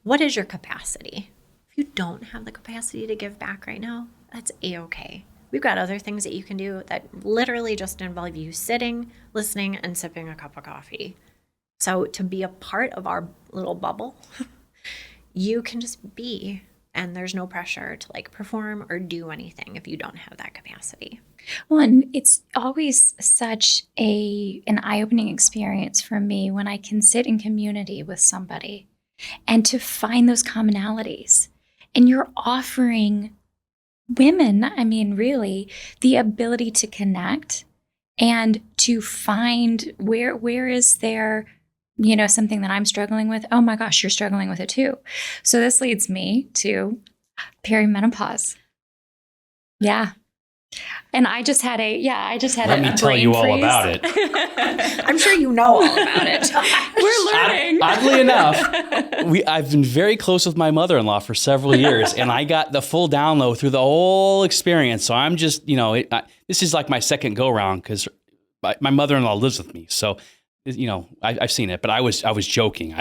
[SPEAKER 2] what is your capacity? If you don't have the capacity to give back right now, that's a-okay. We've got other things that you can do that literally just involve you sitting, listening, and sipping a cup of coffee. So to be a part of our little bubble, you can just be, and there's no pressure to like perform or do anything if you don't have that capacity.
[SPEAKER 3] Well, and it's always such an eye-opening experience for me when I can sit in community with somebody and to find those commonalities. And you're offering women, really, the ability to connect and to find where is there, something that I'm struggling with. Oh my gosh, you're struggling with it too. So this leads me to perimenopause. Yeah. And I just had
[SPEAKER 1] Let me tell you all about it.
[SPEAKER 2] I'm sure you know all about it.
[SPEAKER 3] We're learning.
[SPEAKER 1] Oddly enough, I've been very close with my mother-in-law for several years, and I got the full download through the whole experience. So I'm just, this is like my second go-round because my mother-in-law lives with me. So, I've seen it, but I was joking.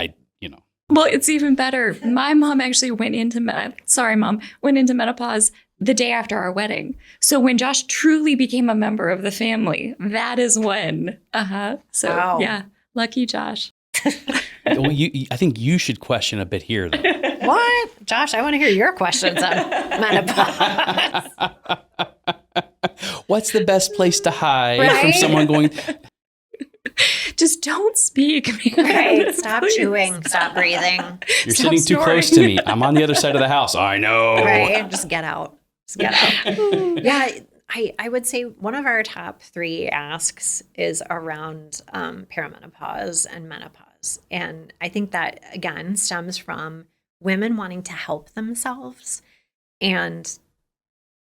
[SPEAKER 3] Well, it's even better. My mom actually went into menopause the day after our wedding. So when Josh truly became a member of the family, that is when. So
[SPEAKER 2] wow.
[SPEAKER 3] Yeah, lucky Josh.
[SPEAKER 1] Well, I think you should question a bit here, though.
[SPEAKER 2] What? Josh, I want to hear your questions on menopause.
[SPEAKER 1] What's the best place to hide from someone going...
[SPEAKER 3] Just don't speak, man.
[SPEAKER 2] Right. Stop chewing. Stop breathing.
[SPEAKER 1] You're sitting too close to me. I'm on the other side of the house. I know.
[SPEAKER 2] Right. Just get out. Yeah. I would say one of our top 3 asks is around perimenopause and menopause. And I think that, again, stems from women wanting to help themselves. And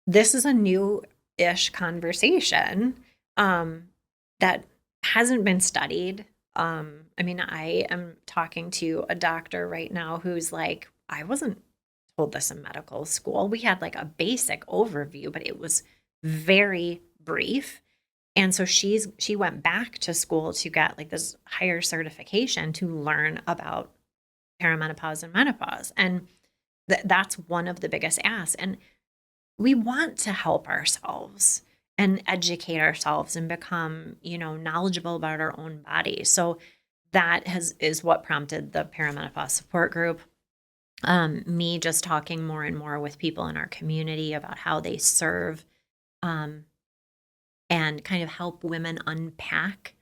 [SPEAKER 2] this is a new-ish conversation that hasn't been studied. I am talking to a doctor right now who's like, I wasn't told this in medical school. We had like a basic overview, but it was very brief. And so she went back to school to get like this higher certification to learn about perimenopause and menopause. And that's one of the biggest asks. And we want to help ourselves and educate ourselves and become, knowledgeable about our own body. So that is what prompted the perimenopause support group. Me just talking more and more with people in our community about how they serve and kind of help women unpack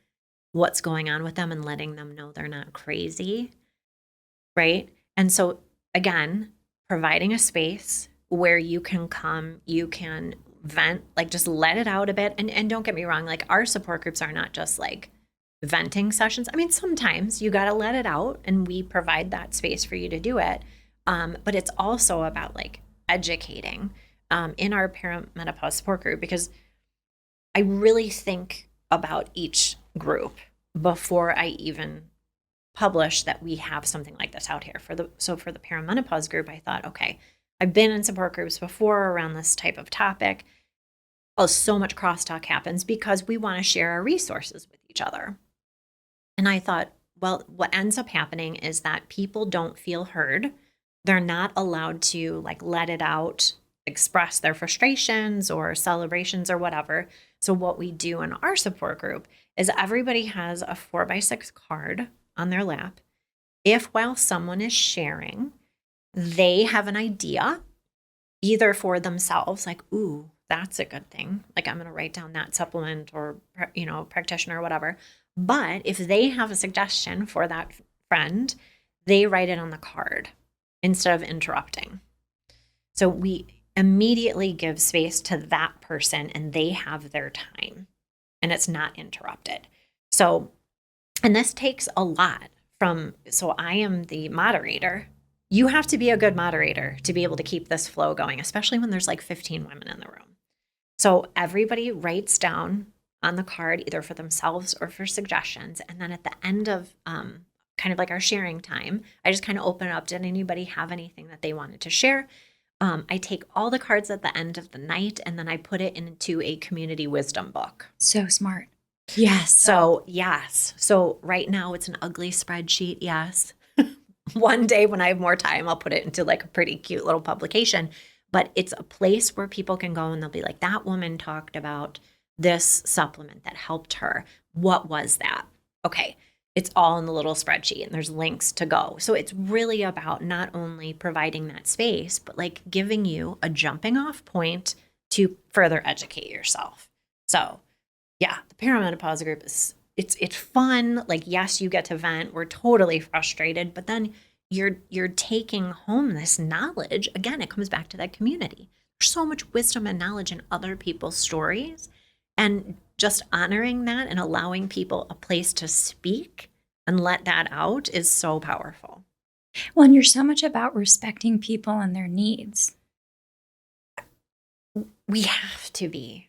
[SPEAKER 2] what's going on with them and letting them know they're not crazy, right? And so, again, providing a space where you can come, you can vent, like just let it out a bit. And don't get me wrong, like our support groups are not just like venting sessions. Sometimes you got to let it out and we provide that space for you to do it. But it's also about like educating in our perimenopause support group, because I really think about each group before I even publish that we have something like this out here. For the perimenopause group, I thought, okay, I've been in support groups before around this type of topic. Well, so much crosstalk happens because we want to share our resources with each other. And I thought, well, what ends up happening is that people don't feel heard. They're not allowed to like let it out, express their frustrations or celebrations or whatever. So what we do in our support group is everybody has a 4x6 card on their lap. if while someone is sharing, they have an idea either for themselves, like, ooh, that's a good thing. Like, I'm going to write down that supplement or, practitioner or whatever. But if they have a suggestion for that friend, they write it on the card instead of interrupting. So we immediately give space to that person and they have their time and it's not interrupted. So, and this takes a lot so I am the moderator. You have to be a good moderator to be able to keep this flow going, especially when there's like 15 women in the room. So everybody writes down on the card, either for themselves or for suggestions. And then at the end of kind of like our sharing time, I just kind of open it up. Did anybody have anything that they wanted to share? I take all the cards at the end of the night and then I put it into a community wisdom book.
[SPEAKER 3] So smart. Yes.
[SPEAKER 2] So yes. So right now it's an ugly spreadsheet. Yes. One day when I have more time, I'll put it into like a pretty cute little publication. But it's a place where people can go and they'll be like, that woman talked about this supplement that helped her. What was that? Okay. It's all in the little spreadsheet and there's links to go. So it's really about not only providing that space, but like giving you a jumping off point to further educate yourself. So yeah, the perimenopause group it's fun. Like, yes, you get to vent. We're totally frustrated, but then you're taking home this knowledge. Again, it comes back to that community. There's so much wisdom and knowledge in other people's stories, and just honoring that and allowing people a place to speak and let that out is so powerful.
[SPEAKER 3] Well, and you're so much about respecting people and their needs.
[SPEAKER 2] We have to be.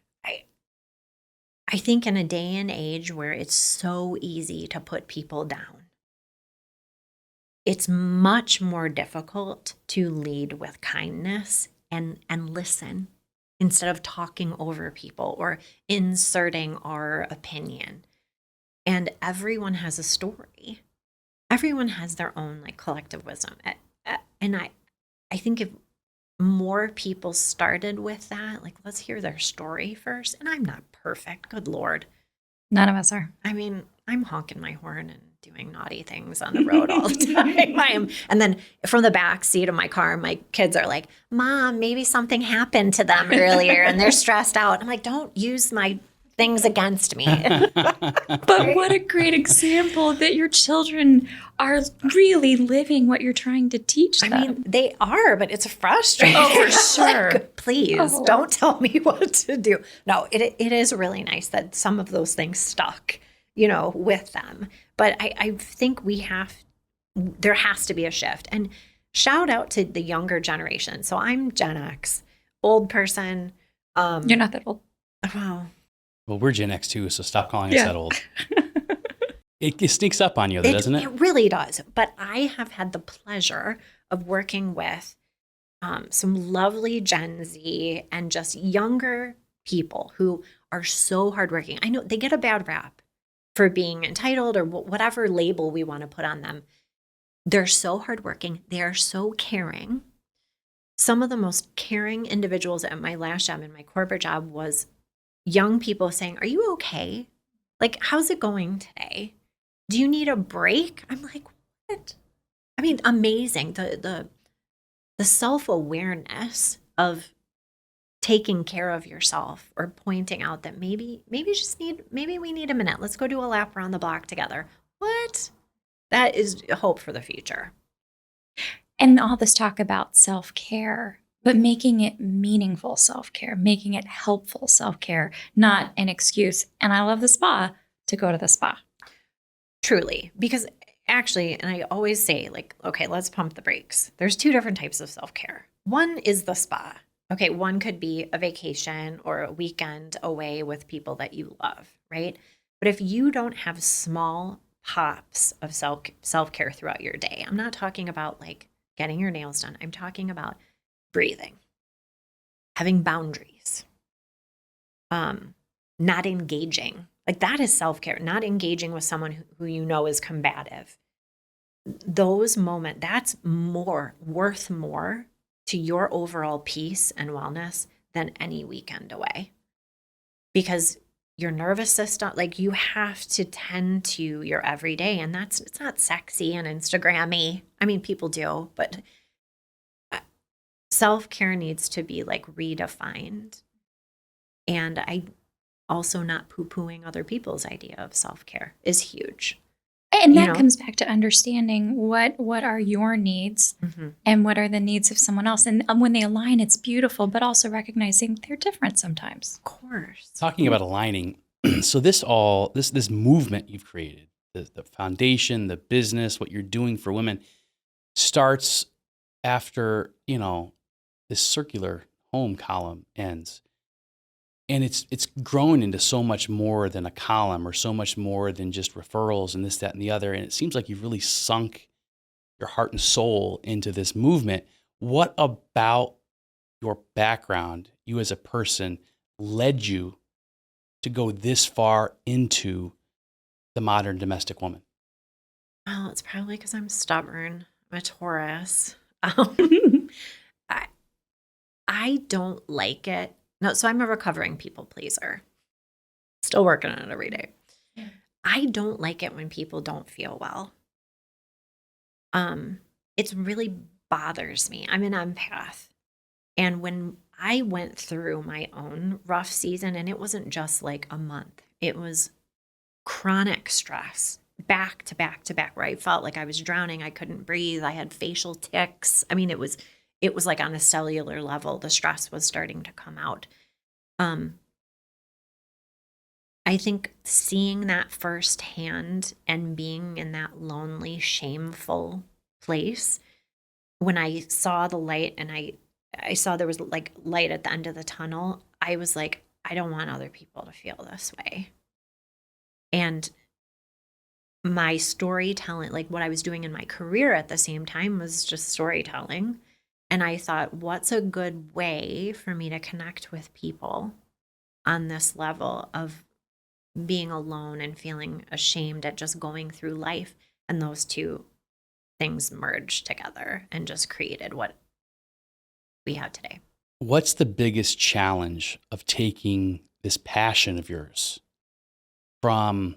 [SPEAKER 2] I think in a day and age where it's so easy to put people down, it's much more difficult to lead with kindness and listen instead of talking over people or inserting our opinion. And everyone has a story. Everyone has their own like collective wisdom. And I think if more people started with that, like, let's hear their story first. And I'm not perfect, good Lord.
[SPEAKER 3] None of us are.
[SPEAKER 2] I mean, I'm honking my horn and doing naughty things on the road all the time. I am. And then from the back seat of my car, my kids are like, Mom, maybe something happened to them earlier and they're stressed out. I'm like, don't use my things against me.
[SPEAKER 3] But what a great example that your children are really living what you're trying to teach them.
[SPEAKER 2] I mean, they are, but it's frustrating.
[SPEAKER 3] Oh, for sure.
[SPEAKER 2] Like, please don't tell me what to do. No, it is really nice that some of those things stuck, with them. But I think there has to be a shift. And shout out to the younger generation. So I'm Gen X, old person.
[SPEAKER 3] You're not that old.
[SPEAKER 2] Wow.
[SPEAKER 1] Well, we're Gen X too, so stop calling us that old. It sneaks up on you, though, doesn't it?
[SPEAKER 2] It really does. But I have had the pleasure of working with some lovely Gen Z and just younger people who are so hardworking. I know they get a bad rap for being entitled or whatever label we want to put on them. They're so hardworking. They are so caring. Some of the most caring individuals at my last job, in my corporate job, was young people saying, "Are you okay? Like, how's it going today? Do you need a break?" I'm like, what? I mean, amazing. The self-awareness of taking care of yourself or pointing out that maybe we need a minute. Let's go do a lap around the block together. What? That is hope for the future.
[SPEAKER 3] And all this talk about self-care, but making it meaningful self-care, making it helpful self-care, not an excuse. And I love the spa to go to the spa.
[SPEAKER 2] Truly, because actually, and I always say, like, okay, let's pump the brakes. There's two different types of self-care. One is the spa. Okay, one could be a vacation or a weekend away with people that you love, right? But if you don't have small pops of self-care throughout your day, I'm not talking about like getting your nails done. I'm talking about breathing, having boundaries, not engaging. Like, that is self-care, not engaging with someone who you know is combative. Those moments, that's worth more to your overall peace and wellness than any weekend away. Because your nervous system. Like, you have to tend to your everyday, and it's not sexy and Instagrammy. I mean, people do, but self-care needs to be like redefined. And I also not poo-pooing other people's idea of self-care is huge.
[SPEAKER 3] And
[SPEAKER 2] You
[SPEAKER 3] that
[SPEAKER 2] know?
[SPEAKER 3] comes back to understanding what are your needs and what are the needs of someone else. And when they align, it's beautiful, but also recognizing they're different sometimes.
[SPEAKER 2] Of course.
[SPEAKER 1] Talking about aligning, so this movement you've created, the foundation, the business, what you're doing for women, starts after this circular home column ends, and it's grown into so much more than a column or so much more than just referrals and this, that, and the other. And it seems like you've really sunk your heart and soul into this movement. What about your background, you as a person, led you to go this far into the modern domestic woman?
[SPEAKER 2] Well, it's probably because I'm stubborn. I'm a Taurus. I I don't like it. No, so I'm a recovering people pleaser. Still working on it every day.
[SPEAKER 3] Yeah.
[SPEAKER 2] I don't like it when people don't feel well. It really bothers me. I'm an empath. And when I went through my own rough season, and it wasn't just like a month, it was chronic stress, back to back to back, where I felt like I was drowning. I couldn't breathe. I had facial tics. I mean, it was like on a cellular level, the stress was starting to come out. I think seeing that firsthand and being in that lonely, shameful place, when I saw the light and I saw there was like light at the end of the tunnel, I was like, I don't want other people to feel this way. And my storytelling, like what I was doing in my career at the same time, was just storytelling. And I thought, what's a good way for me to connect with people on this level of being alone and feeling ashamed at just going through life? And those two things merged together and just created what we have today.
[SPEAKER 1] What's the biggest challenge of taking this passion of yours from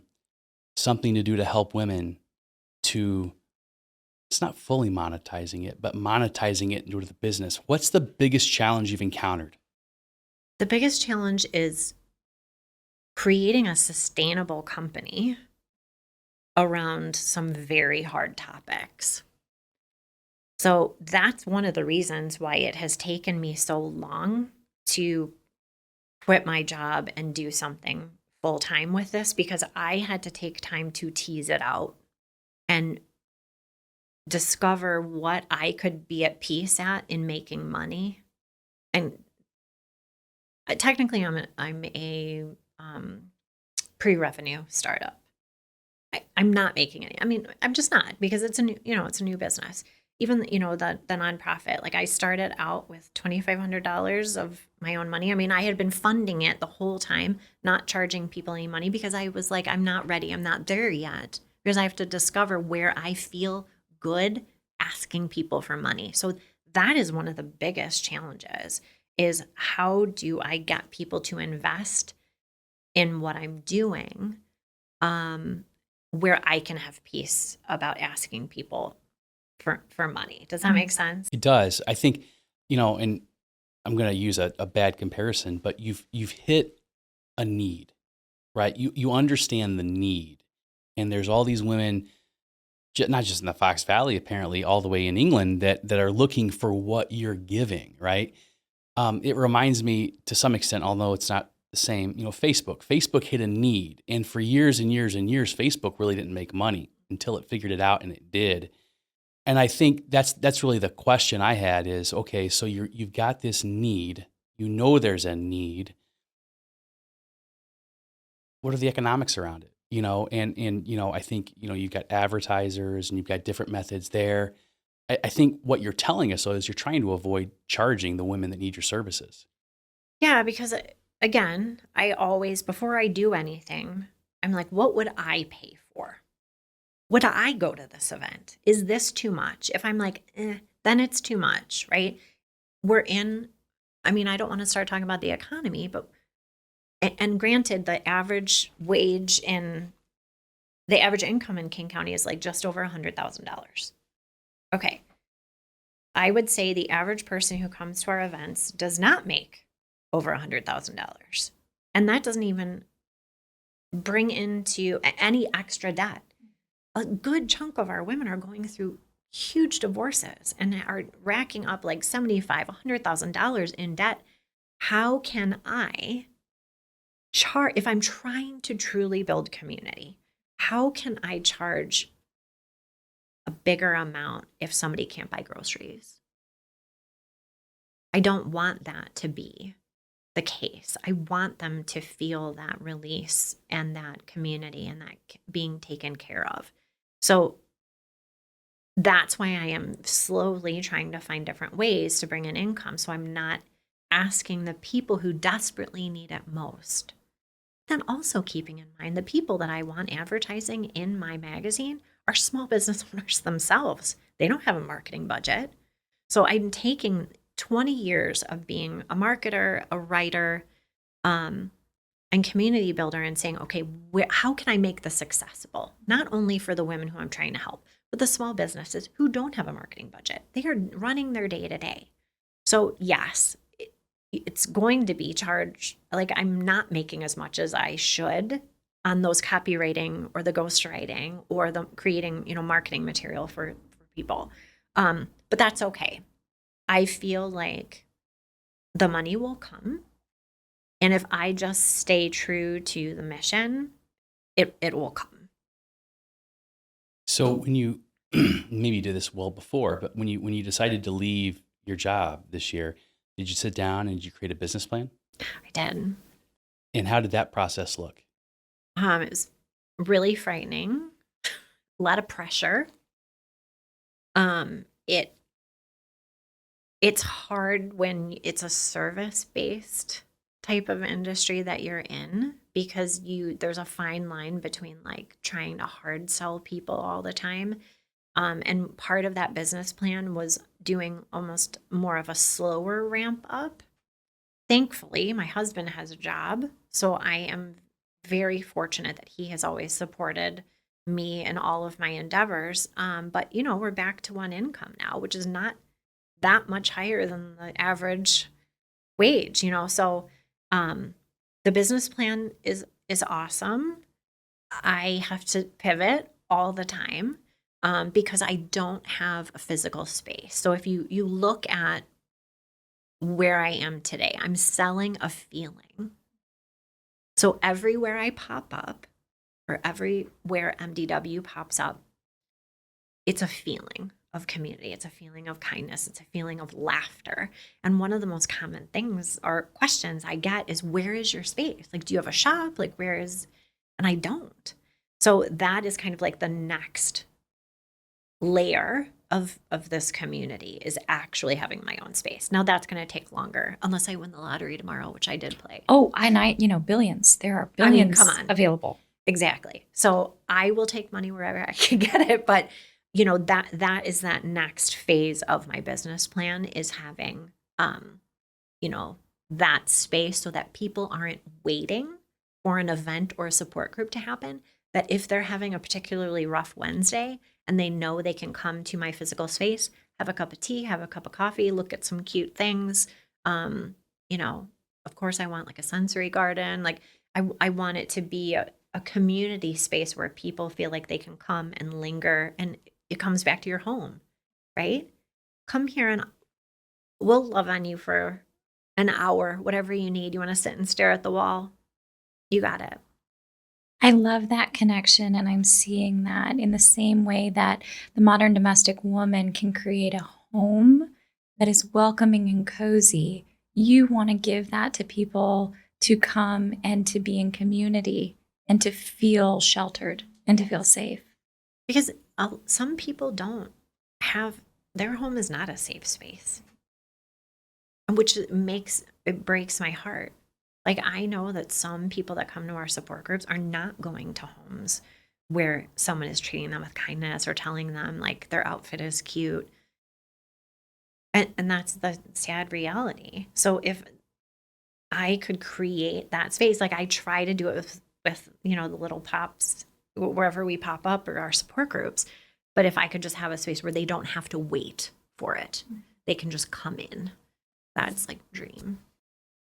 [SPEAKER 1] something to do to help women to, it's not fully monetizing it, but monetizing it into the business? What's the biggest challenge you've encountered?
[SPEAKER 2] The biggest challenge is creating a sustainable company around some very hard topics. So that's one of the reasons why it has taken me so long to quit my job and do something full time with this, because I had to take time to tease it out and discover what I could be at peace at in making money. And technically, I'm a pre-revenue startup. I'm not making any. I mean, I'm just not, because it's a new business. Even the nonprofit, like, I started out with $2,500 of my own money. I mean, I had been funding it the whole time, not charging people any money, because I was like, I'm not ready. I'm not there yet, because I have to discover where I feel good asking people for money. So that is one of the biggest challenges, is how do I get people to invest in what I'm doing, where I can have peace about asking people for money. Does that make sense?
[SPEAKER 1] It does. I think, and I'm going to use a bad comparison, but you've hit a need, right? You understand the need, and there's all these women, not just in the Fox Valley, apparently all the way in England, that are looking for what you're giving, right? It reminds me to some extent, although it's not the same, Facebook hit a need, and for years and years and years, Facebook really didn't make money until it figured it out, and it did. And I think that's really the question I had is, okay, so you've got this need, there's a need. What are the economics around it? And I think, you've got advertisers and you've got different methods there. I think what you're telling us, though, is you're trying to avoid charging the women that need your services.
[SPEAKER 2] Yeah, because again, I always, before I do anything, I'm like, what would I pay for? Would I go to this event? Is this too much? If I'm like, then it's too much, right? I don't want to start talking about the economy, but and granted, the average income in Kane County is like just over $100,000. Okay. I would say the average person who comes to our events does not make over $100,000. And that doesn't even bring into any extra debt. A good chunk of our women are going through huge divorces and are racking up like $75,000, $100,000 in debt. How can I charge, if I'm trying to truly build community, how can I charge a bigger amount if somebody can't buy groceries? I don't want that to be the case. I want them to feel that release and that community and that being taken care of. So that's why I am slowly trying to find different ways to bring in income. So I'm not asking the people who desperately need it most. Then also keeping in mind the people that I want advertising in my magazine are small business owners themselves. They don't have a marketing budget. So I'm taking 20 years of being a marketer, a writer, and community builder and saying, okay, how can I make this accessible? Not only for the women who I'm trying to help, but the small businesses who don't have a marketing budget. They are running their day to day. So yes, it's going to be charged. Like I'm not making as much as I should on those copywriting or the ghostwriting or the creating, marketing material for people. But that's okay. I feel like the money will come. And if I just stay true to the mission, it will come.
[SPEAKER 1] So when you maybe you did this well before, but when you decided to leave your job this year, did you sit down and did you create a business plan?
[SPEAKER 2] I did.
[SPEAKER 1] And how did that process look?
[SPEAKER 2] It was really frightening, a lot of pressure. It's hard when it's a service-based type of industry that you're in because there's a fine line between like trying to hard sell people all the time. And part of that business plan was doing almost more of a slower ramp up. Thankfully, my husband has a job, so I am very fortunate that he has always supported me in all of my endeavors. But we're back to one income now, which is not that much higher than the average wage, So the business plan is awesome. I have to pivot all the time because I don't have a physical space. So if you look at where I am today, I'm selling a feeling. So everywhere I pop up or everywhere MDW pops up, it's a feeling of community. It's a feeling of kindness. It's a feeling of laughter. And one of the most common things or questions I get is, where is your space? Like, do you have a shop? Like, and I don't. So that is kind of like the next layer of this community is actually having my own space. Now that's going to take longer unless I win the lottery tomorrow, which I did play.
[SPEAKER 3] Oh, and billions. There are billions
[SPEAKER 2] come on.
[SPEAKER 3] available.
[SPEAKER 2] Exactly. So I will take money wherever I can get it. But, that is that next phase of my business plan is having, that space so that people aren't waiting for an event or a support group to happen. That if they're having a particularly rough Wednesday and they know they can come to my physical space, have a cup of tea, have a cup of coffee, look at some cute things. Of course I want like a sensory garden. Like I want it to be a community space where people feel like they can come and linger, and it comes back to your home, right? Come here and we'll love on you for an hour, whatever you need. You want to sit and stare at the wall? You got it.
[SPEAKER 3] I love that connection, and I'm seeing that in the same way that the modern domestic woman can create a home that is welcoming and cozy. You want to give that to people to come and to be in community and to feel sheltered and to feel safe.
[SPEAKER 2] Because some people don't have, their home is not a safe space, which breaks my heart. Like, I know that some people that come to our support groups are not going to homes where someone is treating them with kindness or telling them like their outfit is cute. And that's the sad reality. So if I could create that space. Like I try to do it with the little pops, wherever we pop up, or our support groups. But if I could just have a space where they don't have to wait for it, they can just come in. That's like dream.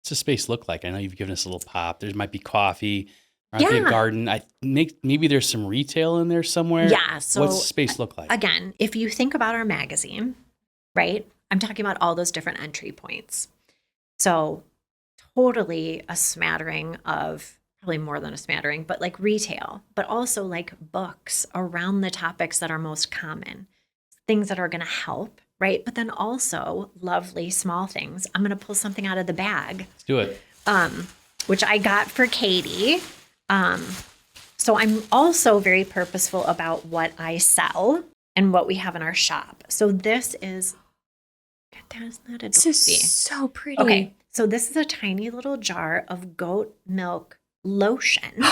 [SPEAKER 1] What's the space look like? I know you've given us a little pop. There might be coffee, might be a garden. Maybe there's some retail in there somewhere.
[SPEAKER 2] Yeah. So
[SPEAKER 1] what's the space look like?
[SPEAKER 2] Again, if you think about our magazine, right? I'm talking about all those different entry points. So totally a smattering of, probably more than a smattering, but like retail, but also like books around the topics that are most common, things that are going to help, right? But then also lovely small things. I'm going to pull something out of the bag.
[SPEAKER 1] Let's do it.
[SPEAKER 2] Which I got for Katie. So I'm also very purposeful about what I sell and what we have in our shop. So this is,
[SPEAKER 3] this is so pretty.
[SPEAKER 2] Okay, so this is a tiny little jar of goat milk lotion,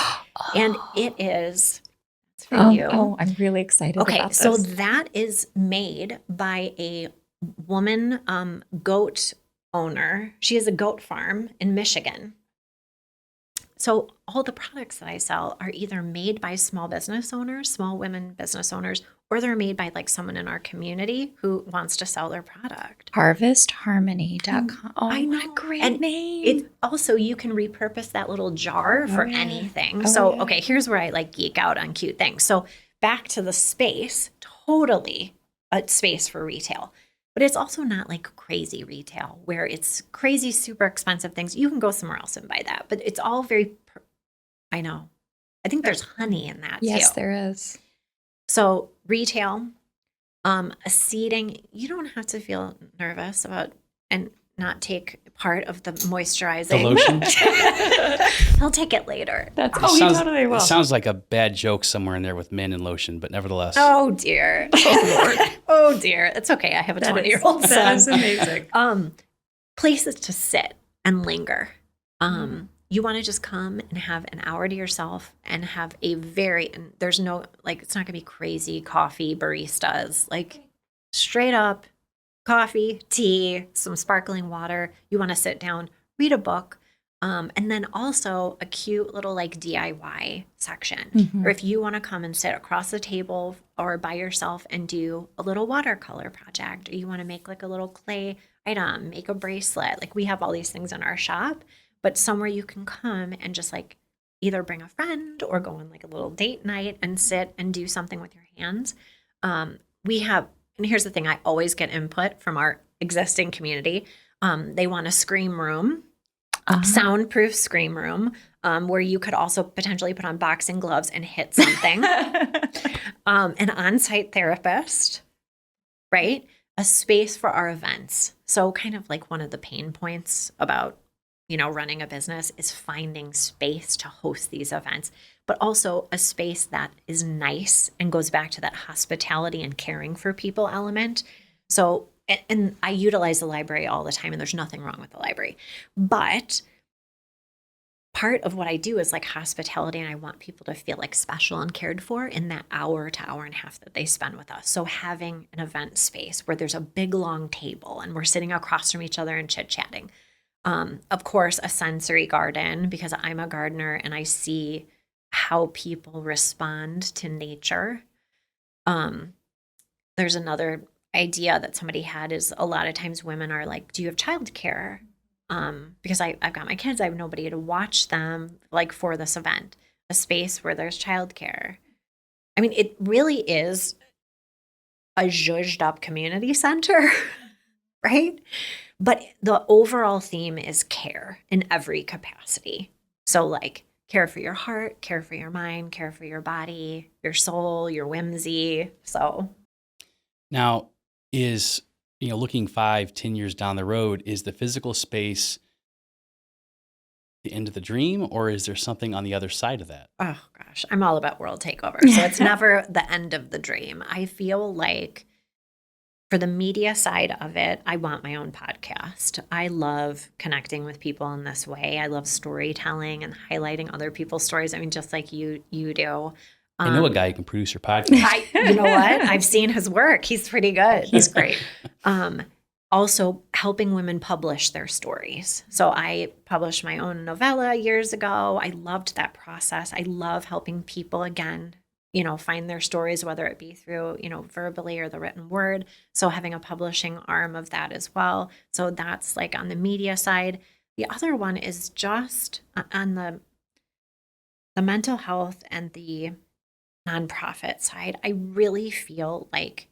[SPEAKER 2] and it is, it's for you.
[SPEAKER 3] Oh, I'm really excited about this.
[SPEAKER 2] So that is made by a woman goat owner. She has a goat farm in Michigan. So all the products that I sell are either made by small business owners, small women business owners, or they're made by like someone in our community who wants to sell their product.
[SPEAKER 3] HarvestHarmony.com. Oh,
[SPEAKER 2] I know.
[SPEAKER 3] What a great
[SPEAKER 2] And
[SPEAKER 3] name.
[SPEAKER 2] It also, you can repurpose that little jar for anything. Okay, here's where I like geek out on cute things. So back to the space, totally a space for retail. But it's also not like crazy retail where it's crazy, super expensive things. You can go somewhere else and buy that. But it's all very, I know. I think there's honey in that
[SPEAKER 3] Yes,
[SPEAKER 2] too.
[SPEAKER 3] there is.
[SPEAKER 2] So retail, a seating, you don't have to feel nervous about and not take part of the moisturizing.
[SPEAKER 1] The lotion?
[SPEAKER 2] He'll take it later.
[SPEAKER 3] That's
[SPEAKER 1] It sounds,
[SPEAKER 3] totally will.
[SPEAKER 1] It sounds like a bad joke somewhere in there with men and lotion, but nevertheless.
[SPEAKER 2] Oh dear. Oh Lord. Oh dear. It's okay. I have a 20-year-old son.
[SPEAKER 3] That is amazing.
[SPEAKER 2] Places to sit and linger. You want to just come and have an hour to yourself and have and there's no, like, it's not going to be crazy coffee baristas, like straight up coffee, tea, some sparkling water. You want to sit down, read a book, and then also a cute little like DIY section. Or if you want to come and sit across the table or by yourself and do a little watercolor project, or you want to make like a little clay item, make a bracelet. Like we have all these things in our shop, but somewhere you can come and just like either bring a friend or go on like a little date night and sit and do something with your hands. We have, and here's the thing, I always get input from our existing community. They want a scream room, soundproof scream room, where you could also potentially put on boxing gloves and hit something. An on-site therapist, right? A space for our events. So kind of like one of the pain points about, running a business is finding space to host these events, but also a space that is nice and goes back to that hospitality and caring for people element. So, and I utilize the library all the time, and there's nothing wrong with the library, but part of what I do is like hospitality, and I want people to feel like special and cared for in that hour to hour and a half that they spend with us. So having an event space where there's a big long table and we're sitting across from each other and chit-chatting. Of course, a sensory garden, because I'm a gardener and I see how people respond to nature. There's another idea that somebody had is a lot of times women are like, do you have childcare? Because I've got my kids, I have nobody to watch them like for this event, a space where there's childcare. I mean, it really is a zhuzhed up community center, right? But the overall theme is care in every capacity. So like care for your heart, care for your mind, care for your body, your soul, your whimsy. So
[SPEAKER 1] Now is, looking 5-10 years down the road, is the physical space the end of the dream, or is there something on the other side of that?
[SPEAKER 2] oh gosh, I'm all about world takeover. So it's never the end of the dream. I feel like for the media side of it, I want my own podcast. I love connecting with people in this way. I love storytelling and highlighting other people's stories. I mean, just like you do.
[SPEAKER 1] I know a guy who can produce your podcast.
[SPEAKER 2] You know what? I've seen his work. He's pretty good.
[SPEAKER 3] He's great.
[SPEAKER 2] also helping women publish their stories. So I published my own novella years ago. I loved that process. I love helping people, again, find their stories, whether it be through, verbally or the written word. So having a publishing arm of that as well. So that's like on the media side. The other one is just on the mental health and the nonprofit side. I really feel like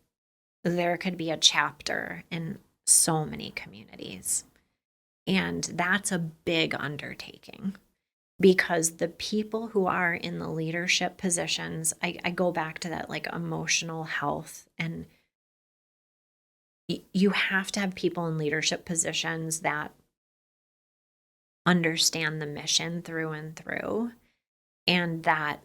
[SPEAKER 2] there could be a chapter in so many communities. And that's a big undertaking, because the people who are in the leadership positions, I go back to that like emotional health, and you have to have people in leadership positions that understand the mission through and through. And that,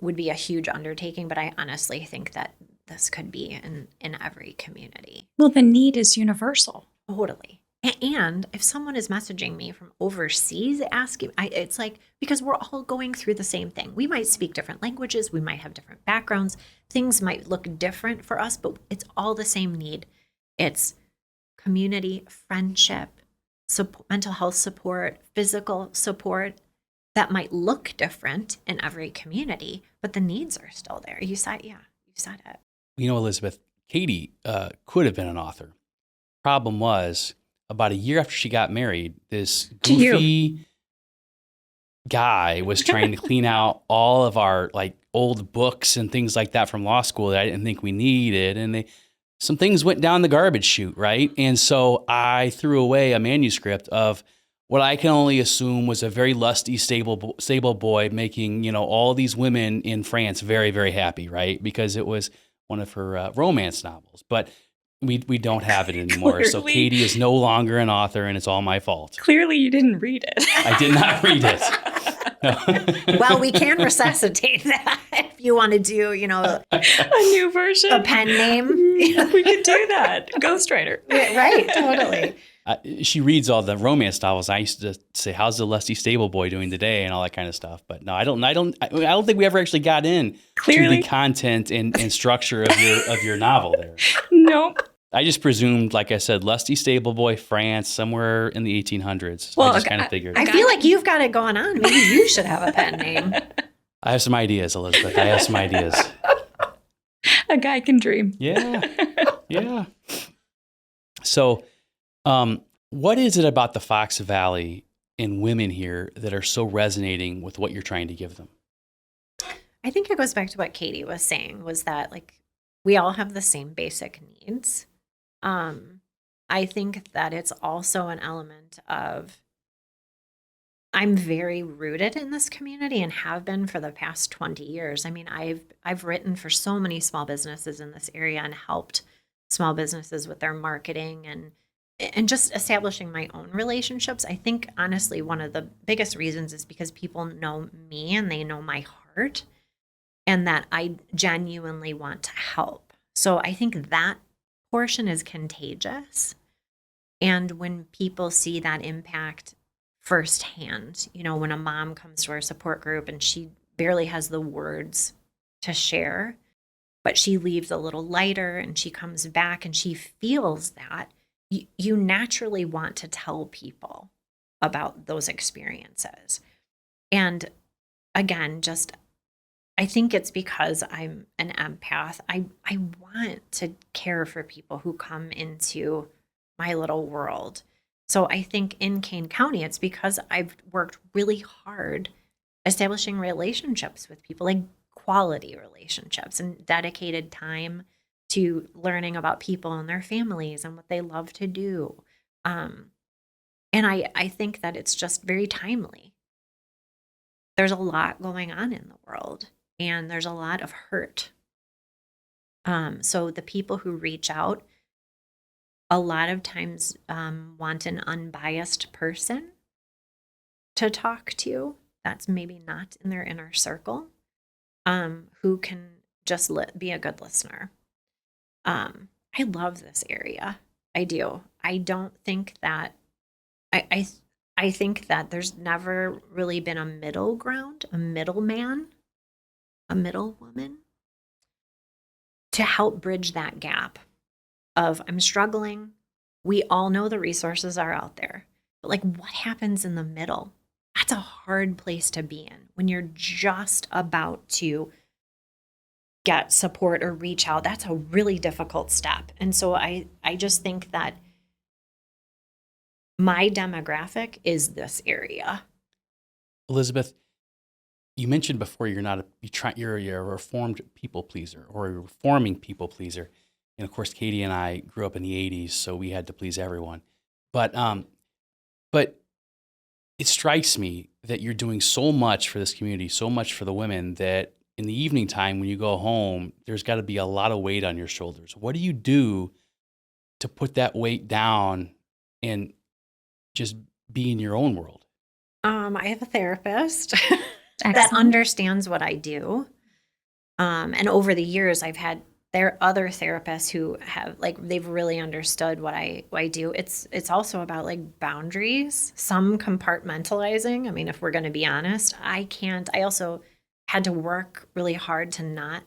[SPEAKER 2] would be a huge undertaking, but I honestly think that this could be in every community.
[SPEAKER 3] Well, the need is universal.
[SPEAKER 2] Totally. And if someone is messaging me from overseas asking, it's like, because we're all going through the same thing. We might speak different languages. We might have different backgrounds. Things might look different for us, but it's all the same need. It's community, friendship, mental health support, physical support. That might look different in every community, but the needs are still there. You said it.
[SPEAKER 1] Elizabeth, Katie could have been an author. Problem was, about a year after she got married, this goofy guy was trying to clean out all of our like old books and things like that from law school that I didn't think we needed. And some things went down the garbage chute, right? And so I threw away a manuscript of what I can only assume was a very lusty, stable boy making, all these women in France very, very happy, right? Because it was one of her romance novels. But we don't have it anymore.
[SPEAKER 3] Clearly.
[SPEAKER 1] So Katie is no longer an author, and it's all my fault.
[SPEAKER 3] Clearly, you didn't read it.
[SPEAKER 1] I did not read it. No.
[SPEAKER 2] Well, we can resuscitate that if you want to do,
[SPEAKER 3] a new version,
[SPEAKER 2] a pen name.
[SPEAKER 3] We could do that. Ghostwriter.
[SPEAKER 2] Right, totally.
[SPEAKER 1] She reads all the romance novels. I used to say, "How's the lusty stable boy doing today?" and all that kind of stuff. But no, I don't think we ever actually got in to the content and structure of your novel there.
[SPEAKER 3] Nope.
[SPEAKER 1] I just presumed, like I said, lusty stable boy, France, somewhere in the 1800s.
[SPEAKER 3] Well,
[SPEAKER 1] I just kind of figured.
[SPEAKER 2] I feel like you've got it going on. Maybe you should have a pen name.
[SPEAKER 1] I have some ideas, Elizabeth. I have some ideas.
[SPEAKER 3] A guy can dream.
[SPEAKER 1] Yeah. Yeah. So, what is it about the Fox Valley and women here that are so resonating with what you're trying to give them?
[SPEAKER 2] I think it goes back to what Katie was saying, was that like we all have the same basic needs. I think that it's also an element of, I'm very rooted in this community and have been for the past 20 years. I've written for so many small businesses in this area and helped small businesses with their marketing and just establishing my own relationships. I think honestly, one of the biggest reasons is because people know me and they know my heart, and that I genuinely want to help. So I think that portion is contagious. And when people see that impact firsthand, when a mom comes to our support group and she barely has the words to share, but she leaves a little lighter and she comes back and she feels that, you naturally want to tell people about those experiences. And again, I think it's because I'm an empath. I want to care for people who come into my little world. So I think in Kane County, it's because I've worked really hard establishing relationships with people, like quality relationships, and dedicated time to learning about people and their families and what they love to do. And I think that it's just very timely. There's a lot going on in the world, and there's a lot of hurt. So the people who reach out a lot of times want an unbiased person to talk to that's maybe not in their inner circle, who can just be a good listener. I love this area. I do. I don't think that I think that there's never really been a middle ground, a middleman, a middle woman to help bridge that gap of I'm struggling, we all know the resources are out there. But like, what happens in the middle? That's a hard place to be in when you're just about to get support or reach out. That's a really difficult step. And so I just think that my demographic is this area.
[SPEAKER 1] Elizabeth, you mentioned before you're a reformed people pleaser or a reforming people pleaser. And of course, Katie and I grew up in the 80s, so we had to please everyone. But it strikes me that you're doing so much for this community, so much for the women, that in the evening time when you go home, there's got to be a lot of weight on your shoulders. What do you do to put that weight down and just be in your own world?
[SPEAKER 2] I have a therapist that
[SPEAKER 3] Excellent.
[SPEAKER 2] understands what I do. And over the years, there are other therapists who have they've really understood what I do. It's also about like boundaries, some compartmentalizing. I mean, if we're going to be honest, I also had to work really hard to not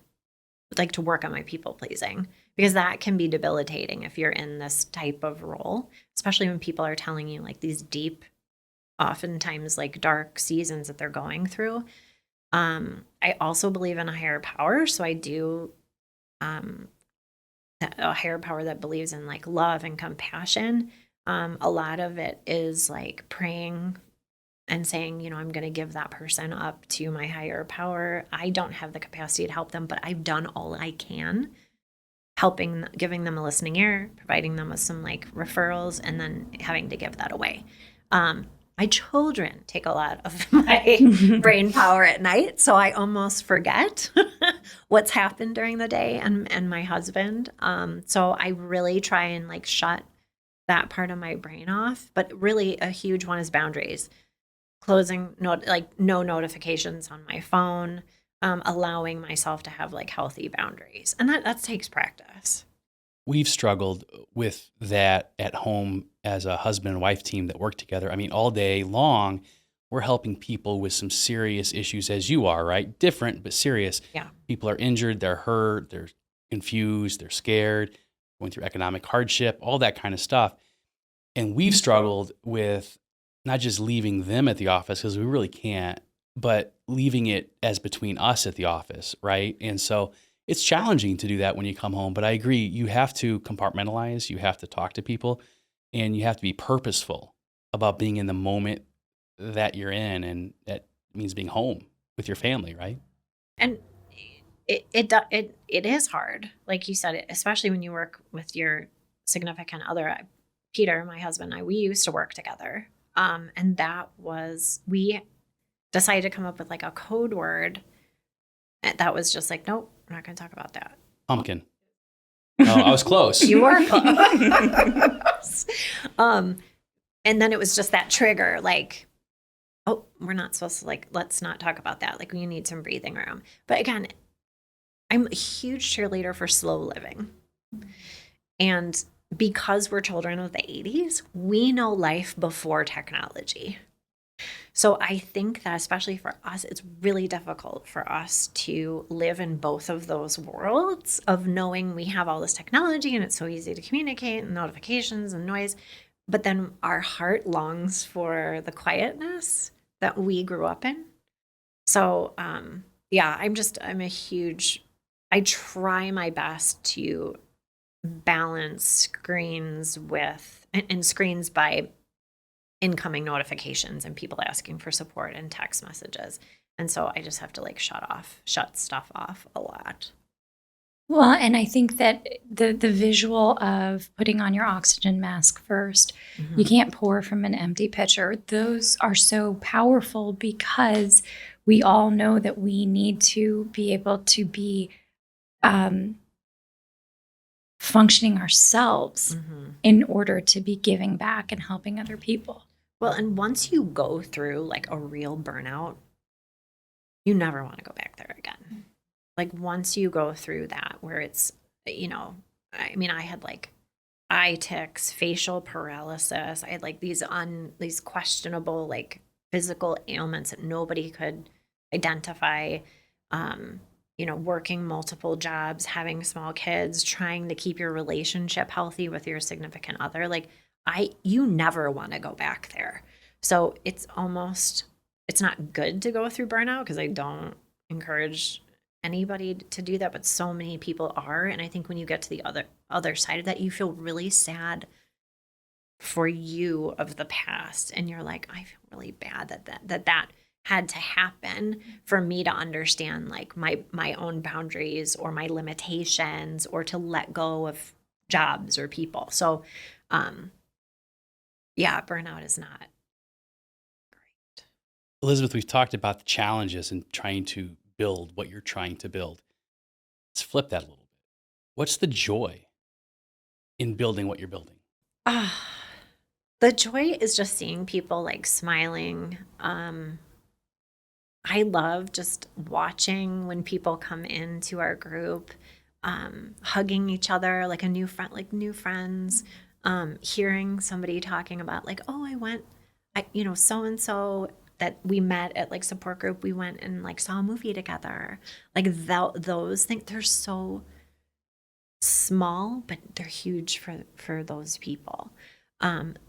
[SPEAKER 2] to work on my people pleasing, because that can be debilitating if you're in this type of role, especially when people are telling you like these deep, oftentimes like dark seasons that they're going through. I also believe in a higher power. So I do a higher power that believes in like love and compassion. A lot of it is like praying and saying, I'm going to give that person up to my higher power. I don't have the capacity to help them, but I've done all I can, giving them a listening ear, providing them with some like referrals, and then having to give that away. My children take a lot of my brain power at night, so I almost forget what's happened during the day, and my husband. So I really try and like shut that part of my brain off. But really a huge one is boundaries. Closing, no notifications on my phone, allowing myself to have like healthy boundaries. And that takes practice.
[SPEAKER 1] We've struggled with that at home as a husband and wife team that work together. I mean, all day long, we're helping people with some serious issues, as you are, right? Different, but serious.
[SPEAKER 2] Yeah.
[SPEAKER 1] People are injured, they're hurt, they're confused, they're scared, going through economic hardship, all that kind of stuff. And we've struggled with not just leaving them at the office, because we really can't, but leaving it as between us at the office, right? And so it's challenging to do that when you come home. But I agree, you have to compartmentalize, you have to talk to people, and you have to be purposeful about being in the moment that you're in. And that means being home with your family, right?
[SPEAKER 2] And it is hard, like you said, especially when you work with your significant other. Peter, my husband, and I, we used to work together. And we decided to come up with like a code word that was just like, nope, we're not going to talk about that.
[SPEAKER 1] Pumpkin. Oh, I was close.
[SPEAKER 2] You were close. And then it was just that trigger, like, oh, we're not supposed to, like, let's not talk about that. Like, we need some breathing room. But again, I'm a huge cheerleader for slow living. And because we're children of the 80s, we know life before technology. So I think that especially for us, it's really difficult for us to live in both of those worlds of knowing we have all this technology and it's so easy to communicate and notifications and noise. But then our heart longs for the quietness that we grew up in. So I try my best to balance screens and screens by incoming notifications and people asking for support and text messages. And so I just have to like shut stuff off a lot.
[SPEAKER 3] Well, and I think that the visual of putting on your oxygen mask first, you can't pour from an empty pitcher. Those are so powerful because we all know that we need to be able to be functioning ourselves in order to be giving back and helping other people.
[SPEAKER 2] Well, and once you go through like a real burnout, you never want to go back there again. Like once you go through that where it's, I had like eye tics, facial paralysis. I had like these questionable like physical ailments that nobody could identify. working multiple jobs, having small kids, trying to keep your relationship healthy with your significant other. Like you never want to go back there. So it's not good to go through burnout, because I don't encourage anybody to do that, but so many people are. And I think when you get to the other side of that, you feel really sad for you of the past, and you're like, I feel really bad that had to happen for me to understand like my own boundaries or my limitations, or to let go of jobs or people. So burnout is not great.
[SPEAKER 1] Elizabeth, we've talked about the challenges in trying to build what you're trying to build. Let's flip that a little bit. What's the joy in building what you're building?
[SPEAKER 2] The joy is just seeing people like smiling. I love just watching when people come into our group, hugging each other like a new friend, like new friends, hearing somebody talking about like, oh, so-and-so that we met at like support group, we went and like saw a movie together. Like those things, they're so small, but they're huge for those people.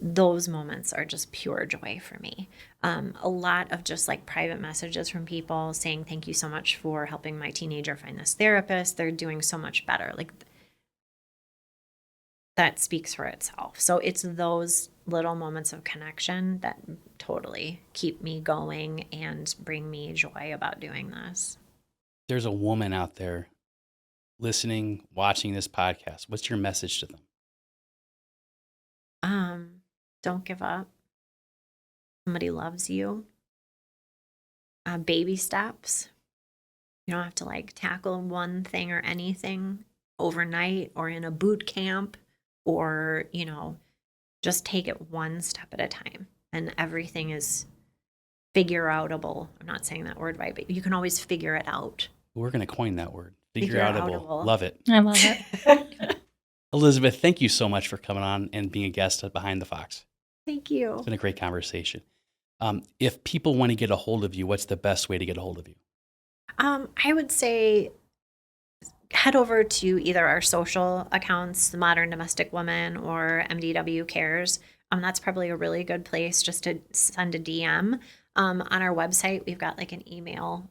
[SPEAKER 2] Those moments are just pure joy for me. A lot of just like private messages from people saying, thank you so much for helping my teenager find this therapist. They're doing so much better. Like that speaks for itself. So it's those little moments of connection that totally keep me going and bring me joy about doing this.
[SPEAKER 1] There's a woman out there listening, watching this podcast. What's your message to them?
[SPEAKER 2] Don't give up. Somebody loves you. Baby steps. You don't have to like tackle one thing or anything overnight or in a boot camp, or, just take it one step at a time, and everything is figure outable. I'm not saying that word right, but you can always figure it out.
[SPEAKER 1] We're going to coin that word. Figure outable. Love it.
[SPEAKER 3] I love it.
[SPEAKER 1] Elizabeth, thank you so much for coming on and being a guest at Behind the Fox.
[SPEAKER 2] Thank you.
[SPEAKER 1] It's been a great conversation. If people want to get a hold of you, what's the best way to get a hold of you?
[SPEAKER 2] I would say head over to either our social accounts, The Modern Domestic Woman or MDW Cares. That's probably a really good place just to send a DM. On our website, we've got like an email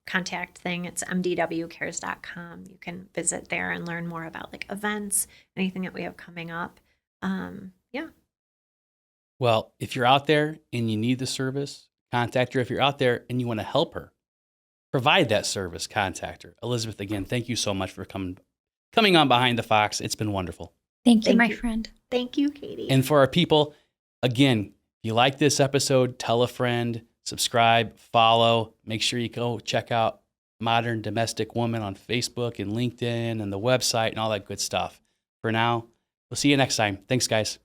[SPEAKER 2] contact thing. It's mdwcares.com. You can visit there and learn more about like events, anything that we have coming up.
[SPEAKER 1] Well, if you're out there and you need the service, contact her. If you're out there and you want to help her provide that service, contact her. Elizabeth, again, thank you so much for coming on Behind the Fox. It's been wonderful.
[SPEAKER 3] Thank you, my friend.
[SPEAKER 2] Thank you, Katie.
[SPEAKER 1] And for our people, again, if you like this episode, tell a friend, subscribe, follow. Make sure you go check out Modern Domestic Woman on Facebook and LinkedIn and the website and all that good stuff. For now, we'll see you next time. Thanks, guys.